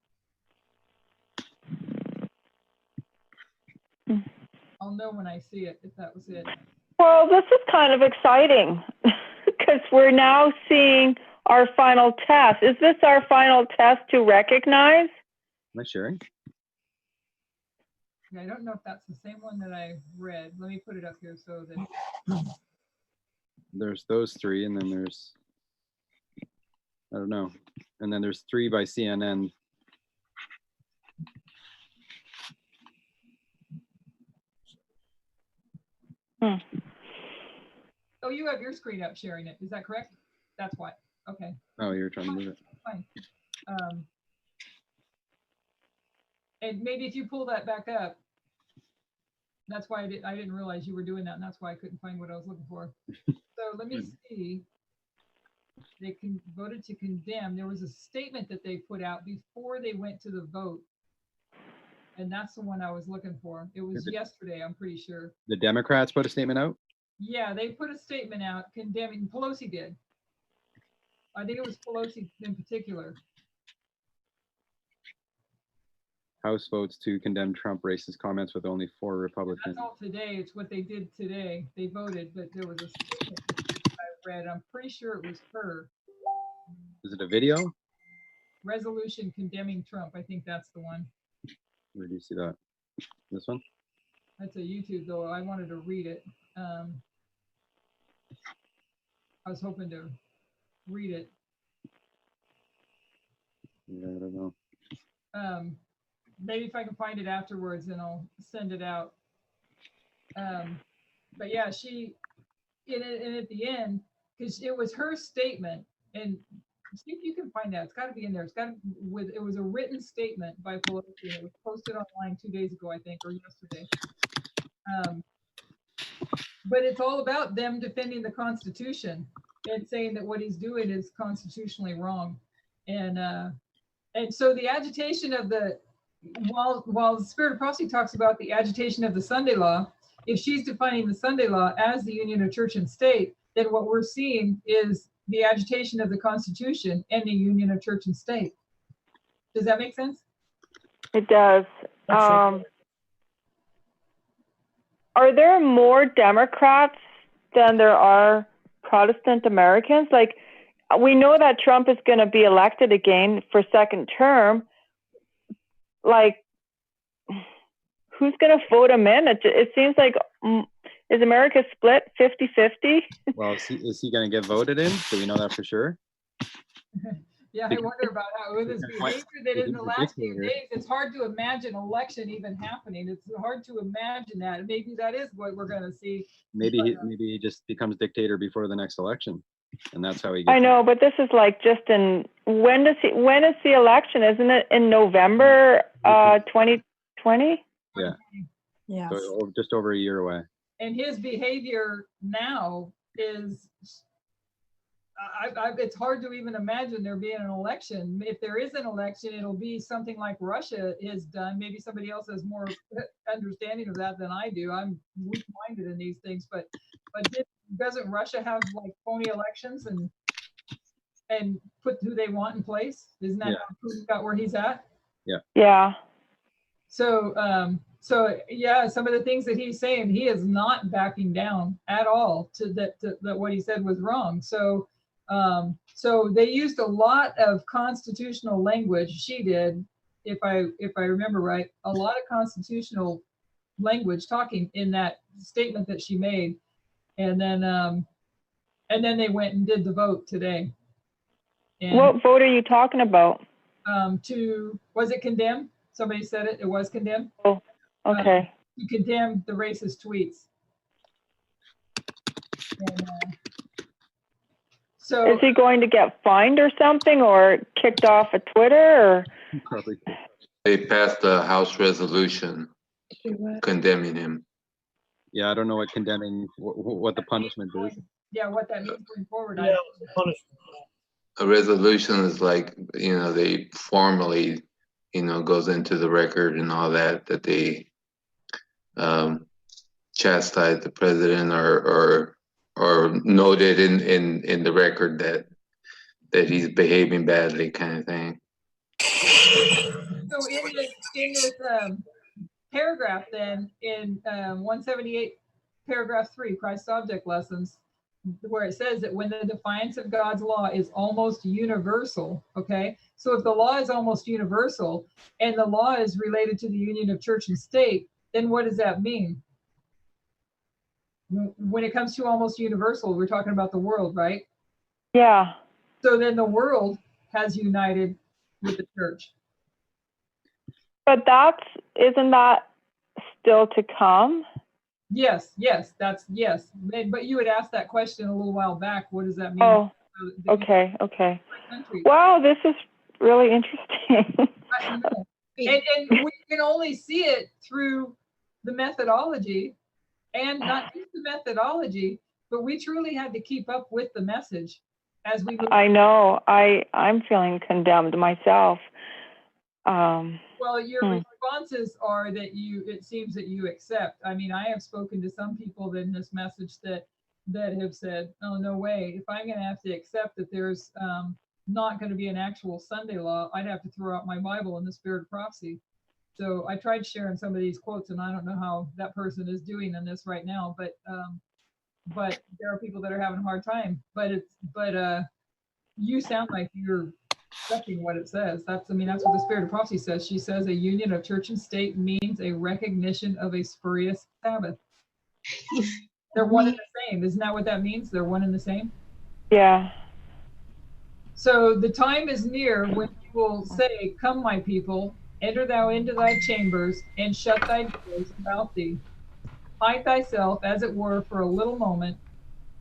I'll know when I see it, if that was it. Well, this is kind of exciting because we're now seeing our final test. Is this our final test to recognize? Am I sharing? I don't know if that's the same one that I read. Let me put it up here so that. There's those 3, and then there's, I don't know, and then there's 3 by CNN. Oh, you have your screen up sharing it. Is that correct? That's why. Okay. Oh, you're trying to move it. Fine. And maybe if you pull that back up, that's why I didn't realize you were doing that, and that's why I couldn't find what I was looking for. So let me see. They voted to condemn. There was a statement that they put out before they went to the vote, and that's the one I was looking for. It was yesterday, I'm pretty sure. The Democrats put a statement out? Yeah, they put a statement out condemning. Pelosi did. I think it was Pelosi in particular. House votes to condemn Trump racist comments with only 4 Republicans. That's all today. It's what they did today. They voted, but there was a statement I read. I'm pretty sure it was her. Is it a video? Resolution condemning Trump. I think that's the one. Where do you see that? This one? That's a YouTube, though. I wanted to read it. I was hoping to read it. Yeah, I don't know. Maybe if I can find it afterwards, then I'll send it out. But yeah, she, and at the end, because it was her statement, and see if you can find that. It's got to be in there. It was a written statement by Pelosi. It was posted online 2 days ago, I think, or yesterday. But it's all about them defending the Constitution and saying that what he's doing is constitutionally wrong. And so the agitation of the while the Spirit of Prophecy talks about the agitation of the Sunday law, if she's defining the Sunday law as the union of church and state, then what we're seeing is the agitation of the Constitution and the union of church and state. Does that make sense? It does. Are there more Democrats than there are Protestant Americans? Like, we know that Trump is going to be elected again for second term. Like, who's going to vote him in? It seems like, is America split 50-50? Well, is he going to get voted in? Do we know that for sure? Yeah, I wonder about how with his behavior that in the last few days, it's hard to imagine election even happening. It's hard to imagine that. Maybe that is what we're going to see. Maybe he just becomes dictator before the next election, and that's how he gets. I know, but this is like just in when is the election? Isn't it in November 2020? Yeah. Yes. So just over a year away. And his behavior now is, it's hard to even imagine there being an election. If there is an election, it'll be something like Russia has done. Maybe somebody else has more understanding of that than I do. I'm weak-minded in these things, but doesn't Russia have like phony elections and put who they want in place? Isn't that how Putin got where he's at? Yeah. Yeah. So, yeah, some of the things that he's saying, he is not backing down at all to that what he said was wrong. So they used a lot of constitutional language. She did, if I remember right, a lot of constitutional language talking in that statement that she made, and then they went and did the vote today. And, what vote are you talking about? Was it condemn? Somebody said it. It was condemn. Oh, okay. To condemn the racist tweets. And, so is he going to get fined or something, or kicked off of Twitter, or? Probably. They passed a House resolution condemning him. Yeah, I don't know what condemning, what the punishment is. Yeah, what that means going forward. Yeah, punishment. A resolution is like, they formally, goes into the record and all that they chastise the president or noted in the record that he's behaving badly, kind of thing. So in this paragraph then, in 178 paragraph 3, Christ's object lessons, where it says that when the defiance of God's law is almost universal, okay? So if the law is almost universal and the law is related to the union of church and state, then what does that mean? When it comes to almost universal, we're talking about the world, right? Yeah. So then the world has united with the church. But isn't that still to come? Yes, that's yes. But you had asked that question a little while back. What does that mean? Oh, okay. Wow, this is really interesting. And we can only see it through the methodology, and not just the methodology, but we truly had to keep up with the message as we. I know. I'm feeling condemned myself. Well, your responses are that it seems that you accept. I mean, I have spoken to some people in this message that have said, oh, no way. If I'm going to have to accept that there's not going to be an actual Sunday law, I'd have to throw out my Bible and the Spirit of Prophecy. So I tried sharing some of these quotes, and I don't know how that person is doing in this right now, but there are people that are having a hard time. But you sound like you're accepting what it says. That's what the Spirit of Prophecy says. She says a union of church and state means a recognition of a spurious Sabbath. They're one and the same. Isn't that what that means? They're one and the same? Yeah. So the time is near when you will say, come, my people, enter thou into thy chambers, and shut thy doors about thee. Hide thyself, as it were, for a little moment,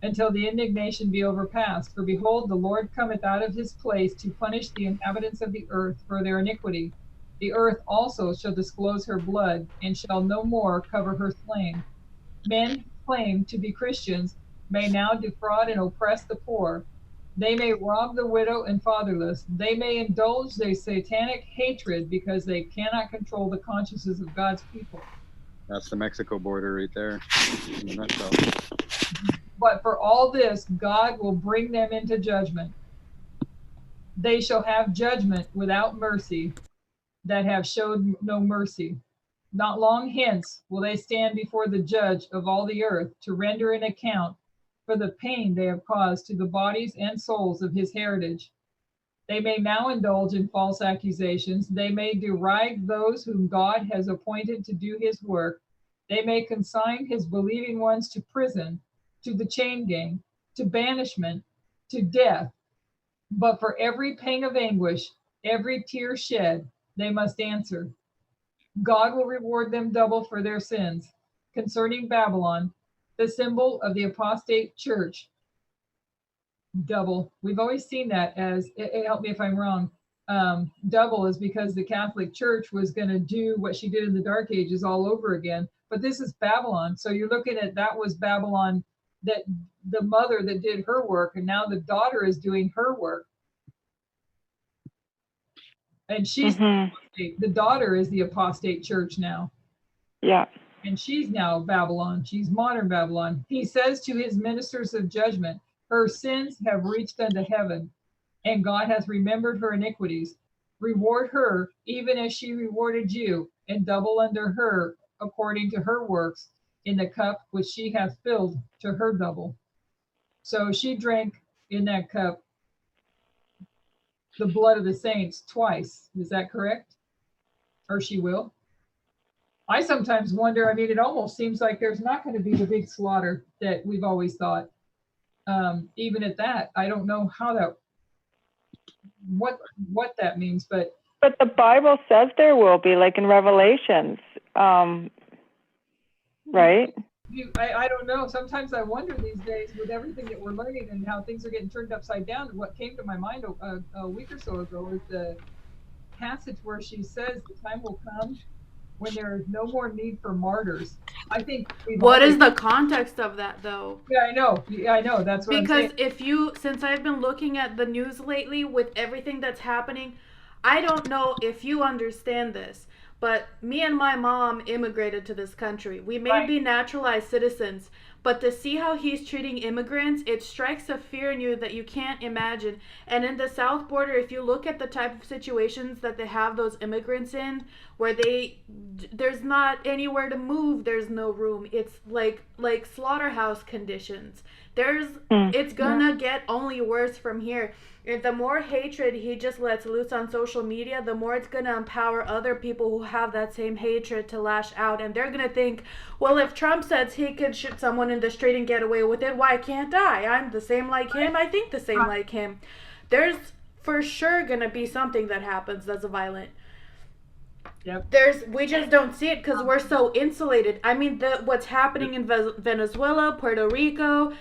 until the indignation be overpast. For behold, the Lord cometh out of his place to punish the inhabitants of the earth for their iniquity. The earth also shall disclose her blood, and shall no more cover her slain. Men who claim to be Christians may now defraud and oppress the poor. They may rob the widow and fatherless. They may indulge their satanic hatred because they cannot control the consciences of God's people. That's the Mexico border right there. In a nutshell. But for all this, God will bring them into judgment. They shall have judgment without mercy that have showed no mercy. Not long hence will they stand before the judge of all the earth to render an account for the pain they have caused to the bodies and souls of his heritage. They may now indulge in false accusations. They may deride those whom God has appointed to do his work. They may consign his believing ones to prison, to the chain gang, to banishment, to death. But for every pang of anguish, every tear shed, they must answer. God will reward them double for their sins. Concerning Babylon, the symbol of the apostate church, double. We've always seen that as, help me if I'm wrong, double is because the Catholic Church was going to do what she did in the Dark Ages all over again. But this is Babylon. So you're looking at, that was Babylon, that the mother that did her work, and now the daughter is doing her work. And she's the daughter is the apostate church now. Yeah. And she's now Babylon. She's modern Babylon. He says to his ministers of judgment, her sins have reached unto heaven, and God hath remembered her iniquities. Reward her even as she rewarded you, and double unto her according to her works in the cup which she hath filled to her double. So she drank in that cup the blood of the saints twice. Is that correct? Or she will? I sometimes wonder, I mean, it almost seems like there's not going to be the big slaughter that we've always thought. Even at that, I don't know how that, what that means, but the Bible says there will be, like in Revelations, right? I don't know. Sometimes I wonder these days with everything that we're learning and how things are getting turned upside down. What came to my mind a week or so ago is the passage where she says the time will come when there is no more need for martyrs. I think. What is the context of that, though? Yeah, I know. Yeah, I know. That's what because I'm saying. if you, since I've been looking at the news lately with everything that's happening, I don't know if you understand this, but me and my mom immigrated to this country. We may be naturalized citizens, but to see how he's treating immigrants, it strikes a fear in you that you can't imagine. And in the South border, if you look at the type of situations that they have those immigrants in, where there's not anywhere to move, there's no room. It's like slaughterhouse conditions. It's gonna get only worse from here. And the more hatred he just lets loose on social media, the more it's going to empower other people who have that same hatred to lash out. And they're going to think, well, if Trump says he could shoot someone in the street and get away with it, why can't I? I'm the same like him. I think the same like him. There's for sure going to be something that happens that's violent. Yep. We just don't see it because we're so insulated. I mean, what's happening in Venezuela, Puerto Rico.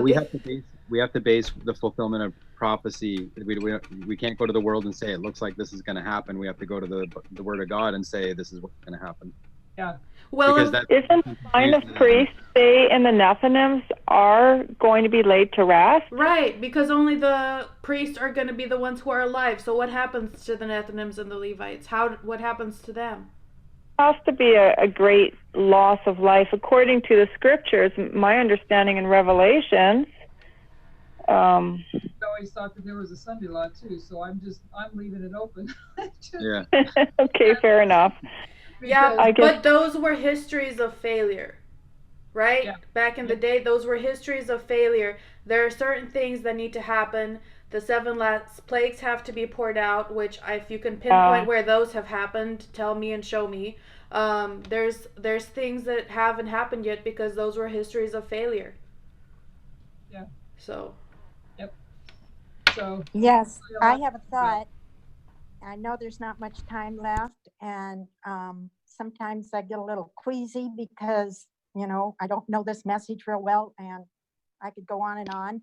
We have to base the fulfillment of prophecy. We can't go to the world and say it looks like this is going to happen. We have to go to the word of God and say this is what's going to happen. Yeah. Well, isn't the sign of priests they and the Nethinims are going to be laid to rest? Right, because only the priests are going to be the ones who are alive. So what happens to the Nethinims and the Levites? What happens to them? It has to be a great loss of life according to the scriptures. My understanding in Revelations. I always thought that there was a Sunday law too, so I'm leaving it open. Yeah. Okay, fair enough. Yeah, but those were histories of failure, right? Yeah. Back in the day, those were histories of failure. There are certain things that need to happen. The 7 last plagues have to be poured out, which if you can pinpoint where those have happened, tell me and show me. There's things that haven't happened yet because those were histories of failure. Yeah. So. Yep. So. Yes, I have a thought. I know there's not much time left, and sometimes I get a little queasy because, I don't know this message real well, and I could go on and on.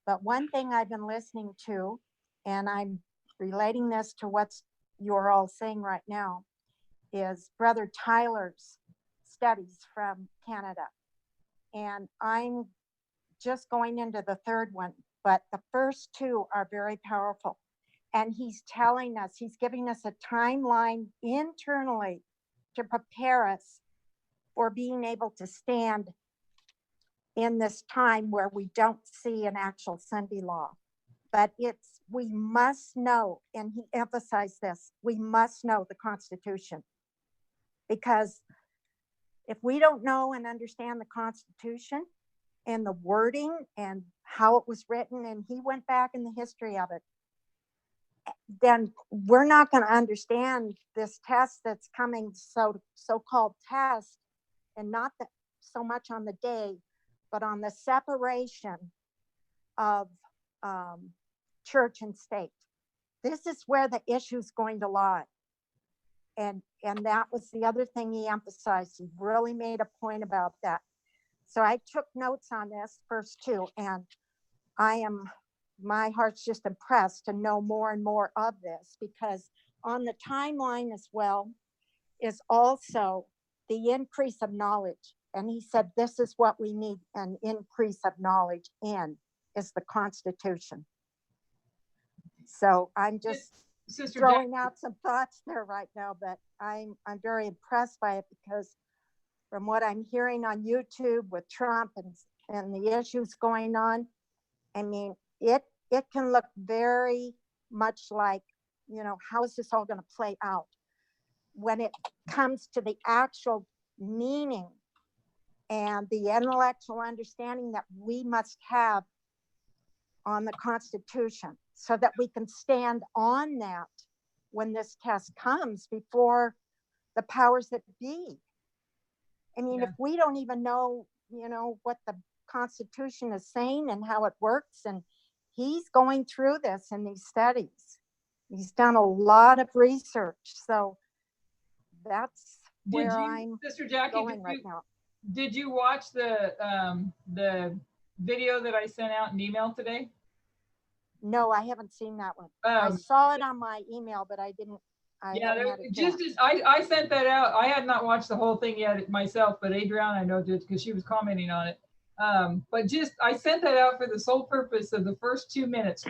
But one thing I've been listening to, and I'm relating this to what you're all saying right now, is Brother Tyler's studies from Canada. And I'm just going into the third one but the first two are very powerful. And he's telling us, he's giving us a timeline internally to prepare us for being able to stand in this time where we don't see an actual Sunday law. But we must know, and he emphasized this, we must know the Constitution. Because if we don't know and understand the Constitution and the wording and how it was written, and he went back in the history of it, then we're not going to understand this test that's coming, so-called test, and not so much on the day, but on the separation of church and state. This is where the issue is going to lie. And that was the other thing he emphasized. He really made a point about that. So I took notes on this first two, and my heart's just impressed to know more and more of this, because on the timeline as well is also the increase of knowledge. And he said, this is what we need an increase of knowledge in, is the Constitution. So I'm just Sister throwing Jack, out some thoughts there right now, but I'm very impressed by it, because from what I'm hearing on YouTube with Trump and the issues going on, I mean, it can look very much like, how is this all going to play out when it comes to the actual meaning and the intellectual understanding that we must have on the Constitution, so that we can stand on that when this test comes before the powers that be. I mean, if we don't even know, what the Constitution is saying and how it works, and he's going through this in these studies. He's done a lot of research. So that's where I'm Sister Jackie, going right now. Did you watch the video that I sent out in email today? No, I haven't seen that one. I saw it on my email, but I didn't. I sent that out. I had not watched the whole thing yet myself, but Adriana, I know, did, because she was commenting on it. But I sent that out for the sole purpose of the first 3 minutes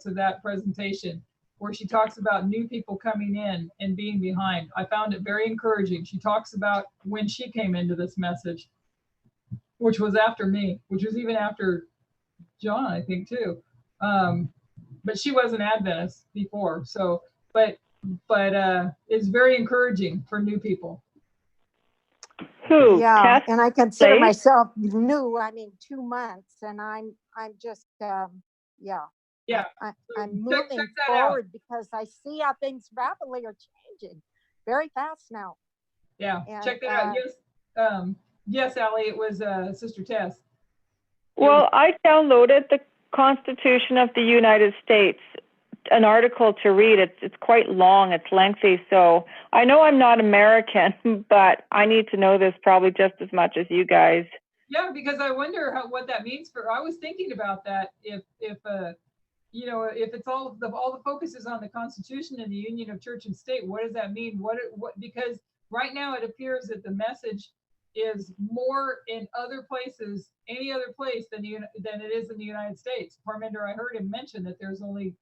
of that presentation, where she talks about new people coming in and being behind. I found it very encouraging. She talks about when she came into this message, which was after me, which was even after John, I think, too. But she was an Adventist before. So, but it's very encouraging for new people. Who? Yeah, Tess? and I consider Faith? myself new. I mean, 2 months, and I'm just Yeah. I'm moving forward because I see how things rapidly are changing very fast now. Yeah, And, check that out. Yes, yes, Allie, it was Sister Tess. Well, I downloaded the Constitution of the United States, an article to read. It's quite long, it's lengthy. So I know I'm not American, but I need to know this probably just as much as you guys. Yeah, because I wonder what that means I was thinking about that, if it's all the focus is on the Constitution and the union of church and state, what does that mean? Because right now it appears that the message is more in other places, any other place than it is in the United States. Parminder, I heard him mention that there's only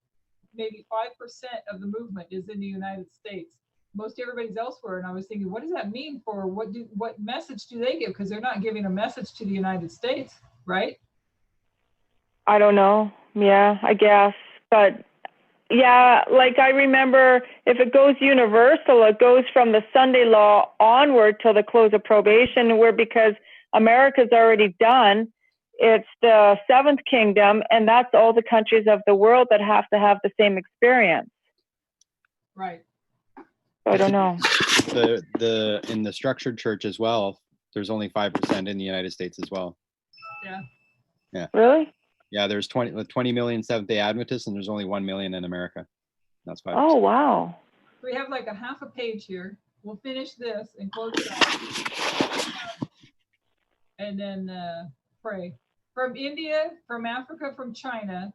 maybe 5% of the movement is in the United States. Most everybody's elsewhere. And I was thinking, what does that mean for what message do they give? Because they're not giving a message to the United States, right? I don't know. Yeah, I guess. But yeah, like I remember, if it goes universal, it goes from the Sunday law onward till the close of probation, where because America's already done, it's the seventh kingdom, and that's all the countries of the world that have to have the same experience. Right. So I don't know. In the structured church as well, there's only 5% in the United States as well. Yeah. Really? Yeah, there's 20 million Seventh-day Adventists, and there's only 1 million in America. That's 5%. Oh, wow. We have like a half a page here. We'll finish this and close it out. And then pray. From India, from Africa, from China,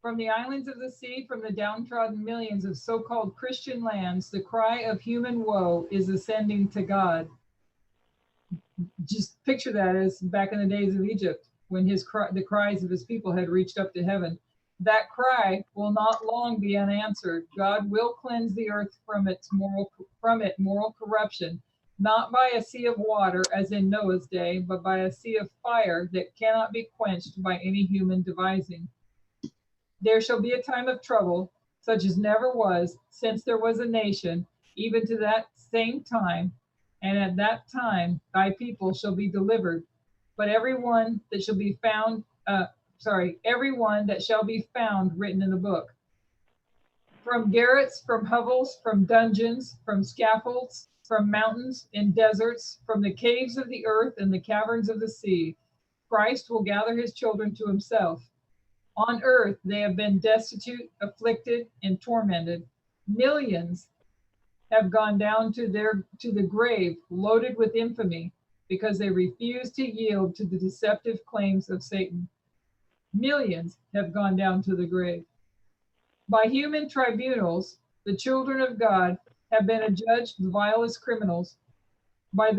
from the islands of the sea, from the downtrodden millions of so-called Christian lands, the cry of human woe is ascending to God. Just picture that as back in the days of Egypt. when the cries of his people had reached up to heaven. That cry will not long be unanswered. God will cleanse the earth from moral corruption, not by a sea of water as in Noah's day, but by a sea of fire that cannot be quenched by any human devising. There shall be a time of trouble, such as never was since there was a nation, even to that same time, and at that time thy people shall be delivered. But everyone that shall be found written in the book. From garrets, from hovels, from dungeons, from scaffolds, from mountains and deserts, from the caves of the earth and the caverns of the sea, Christ will gather his children to himself. On earth they have been destitute, afflicted, and tormented. Millions have gone down to the grave loaded with infamy because they refuse to yield to the deceptive claims of Satan. Millions have gone down to the grave. By human tribunals, the children of God have been adjudged the vilest criminals. But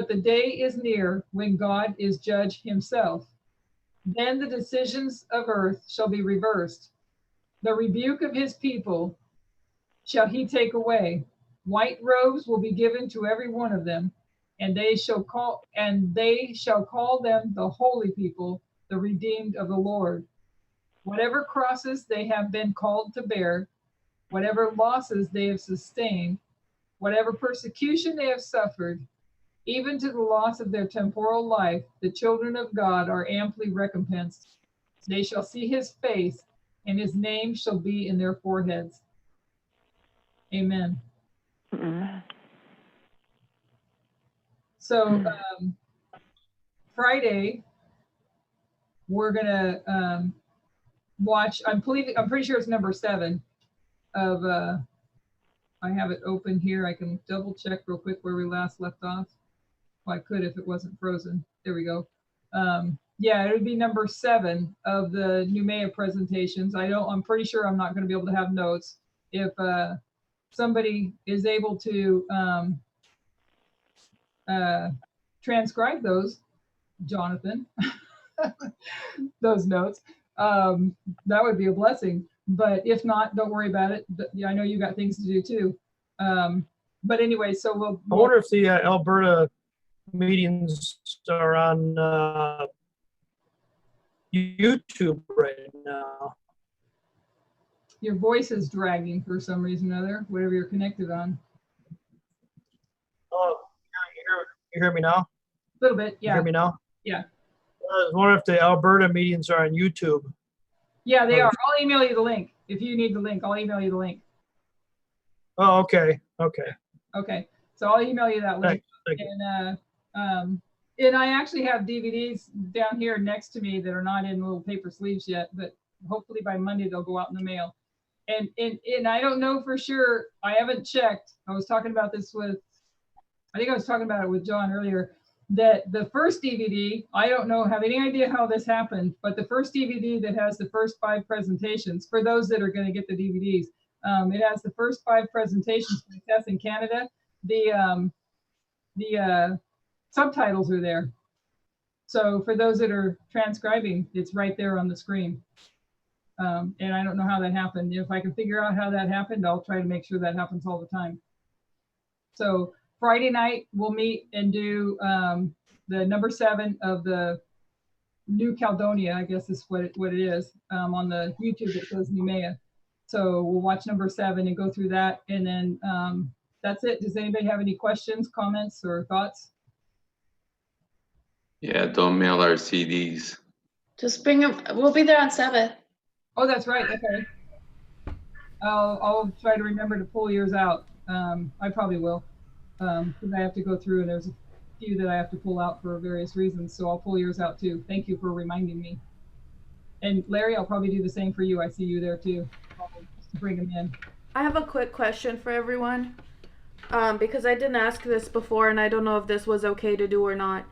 the day is near when God is judge himself. Then the decisions of earth shall be reversed. The rebuke of his people shall he take away. White robes will be given to every one of them, and they shall call them the holy people, the redeemed of the Lord. Whatever crosses they have been called to bear, whatever losses they have sustained, whatever persecution they have suffered, even to the loss of their temporal life, the children of God are amply recompensed. They shall see his face, and his name shall be in their foreheads. Amen. Mm. So Friday, we're gonna watch. I'm pretty sure it's number 7 of. I have it open here. I can double check real quick where we last left off. Well, I could if it wasn't frozen. There we go. Yeah, it would be number 7 of the Noumea presentations. I'm pretty sure I'm not going to be able to have notes. If somebody is able to transcribe those, Jonathan, those notes, that would be a blessing. But if not, don't worry about it. I know you got things to do too. But anyway, so we'll. I wonder if the Alberta meetings are on YouTube right now. Your voice is dragging for some reason or other, whatever you're connected on. Oh, you hear me now? A little bit, yeah. You hear me now? Yeah. I was wondering if the Alberta meetings are on YouTube. Yeah, they are. I'll email you the link. If you need the link, I'll email you the link. Oh, okay. Okay. Okay. So I'll email you that link. Thank you. And I actually have DVDs down here next to me that are not in little paper sleeves yet, but hopefully by Monday they'll go out in the mail. And I don't know for sure. I haven't checked. I was talking about this with John earlier, that the first DVD, I don't have any idea how this happened, but the first DVD that has the first 5 presentations, for those that are going to get the DVDs, it has the first 5 presentations for Tess in Canada. The subtitles are there. So for those that are transcribing, it's right there on the screen. And I don't know how that happened. If I can figure out how that happened, I'll try to make sure that happens all the time. So Friday night, we'll meet and do the number 7 of the New Caledonia, I guess is what it is, on the YouTube that says Noumea. So we'll watch number 7 and go through that. And then that's it. Does anybody have any questions, comments, or thoughts? Yeah, don't mail our CDs. Just bring them. We'll be there on Sabbath. Oh, that's right. Okay. I'll try to remember to pull yours out. I probably will, because I have to go through and there's a few that I have to pull out for various reasons. So I'll pull yours out too. Thank you for reminding me. And Larry, I'll probably do the same for you. I see you there too. I'll just bring them in. I have a quick question for everyone, because I didn't ask this before and I don't know if this was okay to do or not.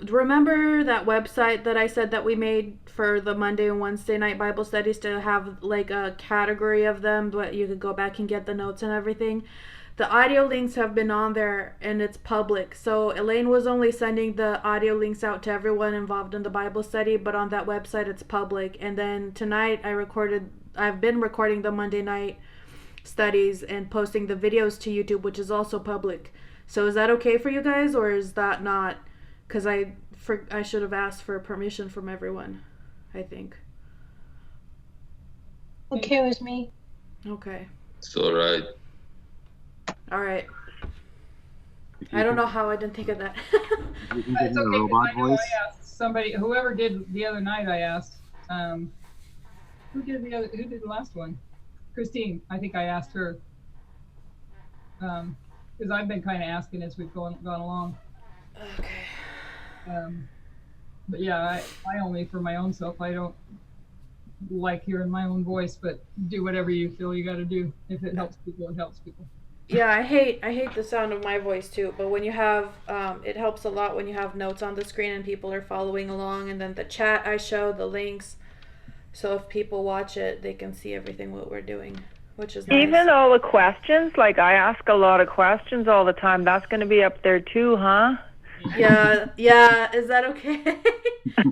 Remember that website that I said that we made for the Monday and Wednesday night Bible studies to have like a category of them, but you could go back and get the notes and everything? The audio links have been on there and it's public. So Elaine was only sending the audio links out to everyone involved in the Bible study, but on that website it's public. And then tonight I've been recording the Monday night studies and posting the videos to YouTube, which is also public. So is that okay for you guys, or is that not? Because I should have asked for permission from everyone, I think. Okay with me. Okay. It's all right. All right. I don't know how I didn't think of that. You can It's give me okay, a 'cause robot I know voice. I asked somebody, whoever did the other night, I asked, who did the last one? Christine, I think I asked her. Because I've been kind of asking as we've gone along. Okay. But yeah, I only for my own self, I don't like hearing my own voice, but do whatever you feel you got to do. If it helps people, it helps people. Yeah, I hate the sound of my voice too, but when you have it helps a lot when you have notes on the screen and people are following along, and then the chat I show the links, so if people watch it they can see everything what we're doing, which is nice. Even all the questions, like I ask a lot of questions all the time, that's going to be up there too, huh? Yeah, is that okay?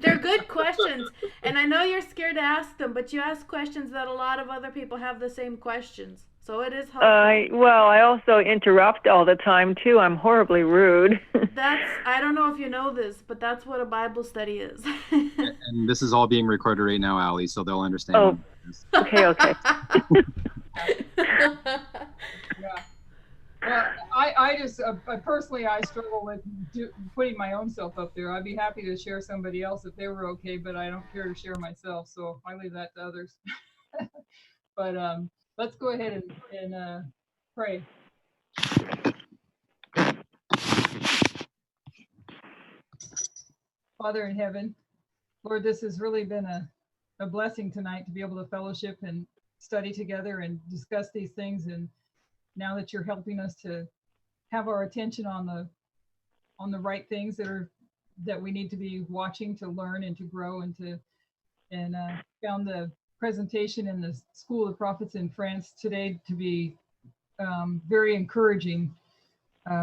They're good questions, and I know you're scared to ask them, but you ask questions that a lot of other people have the same questions, so it is helpful. Well, I also interrupt all the time too. I'm horribly rude. I don't know if you know this, but that's what a Bible study is. And this is all being recorded right now, Allie, so they'll understand. Oh, okay. Yeah. Well, I just personally I struggle with putting my own self up there. I'd be happy to share somebody else if they were okay, but I don't care to share myself, so I leave that to others. But let's go ahead and pray. Father in heaven, Lord, this has really been a blessing tonight to be able to fellowship and study together and discuss these things. And now that you're helping us to have our attention on the right things that we need to be watching to learn and to grow and found the presentation in the School of Prophets in France today to be very encouraging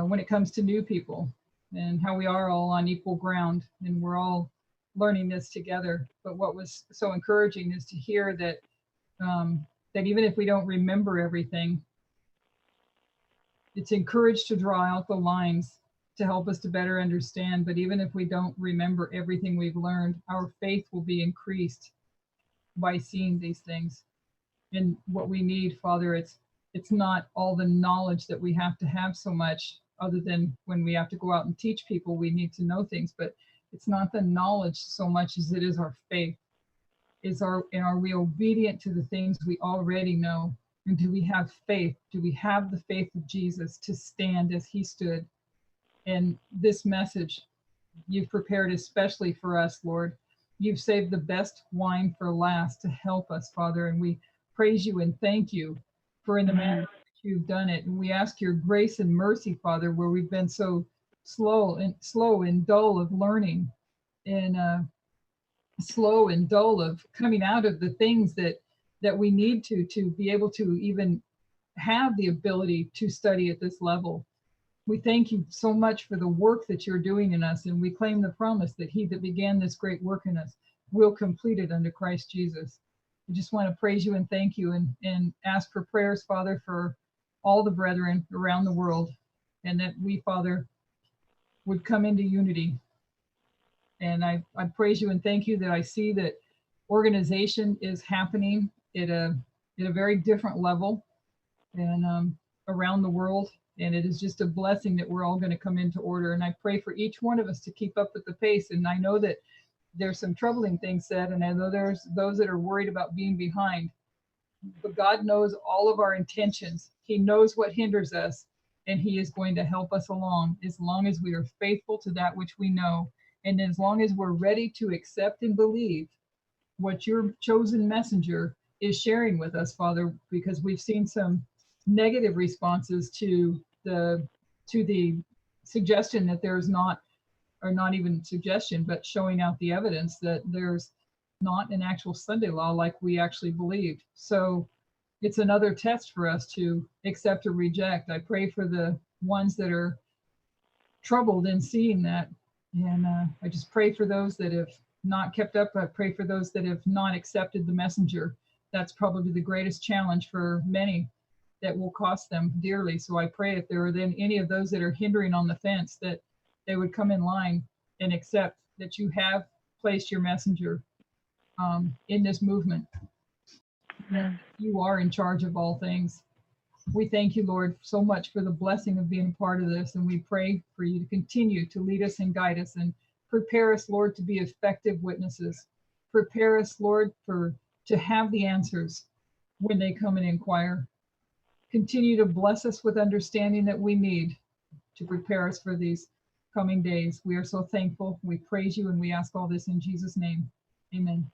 when it comes to new people and how we are all on equal ground and we're all learning this together. But what was so encouraging is to hear that that even if we don't remember everything, it's encouraged to draw out the lines to help us to better understand. But even if we don't remember everything we've learned, our faith will be increased by seeing these things. And what we need, Father, it's not all the knowledge that we have to have so much, other than when we have to go out and teach people, we need to know things, but it's not the knowledge so much as it is our faith. Are we obedient to the things we already know? And do we have faith? Do we have the faith of Jesus to stand as he stood? And this message you've prepared especially for us, Lord. You've saved the best wine for last to help us, Father. And we praise you and thank you for in the manner in which you've done it. And we ask your grace and mercy, Father, where we've been so slow and dull of learning and slow and dull of coming out of the things that we need to be able to even have the ability to study at this level. We thank you so much for the work that you're doing in us, and we claim the promise that he that began this great work in us will complete it unto Christ Jesus. I just want to praise you and thank you and ask for prayers, Father, for all the brethren around the world, and that we, Father, would come into unity. And I praise you and thank you that I see that organization is happening at a very different level and around the world. And it is just a blessing that we're all going to come into order. And I pray for each one of us to keep up with the pace. And I know that there's some troubling things said, and I know there's those that are worried about being behind. But God knows all of our intentions. He knows what hinders us, and he is going to help us along as long as we are faithful to that which we know. And as long as we're ready to accept and believe what your chosen messenger is sharing with us, Father, because we've seen some negative responses to the suggestion that there's not, or not even suggestion, but showing out the evidence that there's not an actual Sunday law like we actually believed. So it's another test for us to accept or reject. I pray for the ones that are troubled in seeing that. And I just pray for those that have not kept up. I pray for those that have not accepted the messenger. That's probably the greatest challenge for many, that will cost them dearly. So I pray if there are then any of those that are hindering on the fence, that they would come in line and accept that you have placed your messenger in this movement. And you are in charge of all things. We thank you, Lord, so much for the blessing of being a part of this. And we pray for you to continue to lead us and guide us and prepare us, Lord, to be effective witnesses. Prepare us, Lord, to have the answers when they come and inquire. Continue to bless us with understanding that we need to prepare us for these coming days. We are so thankful. We praise you and we ask all this in Jesus' name. Amen.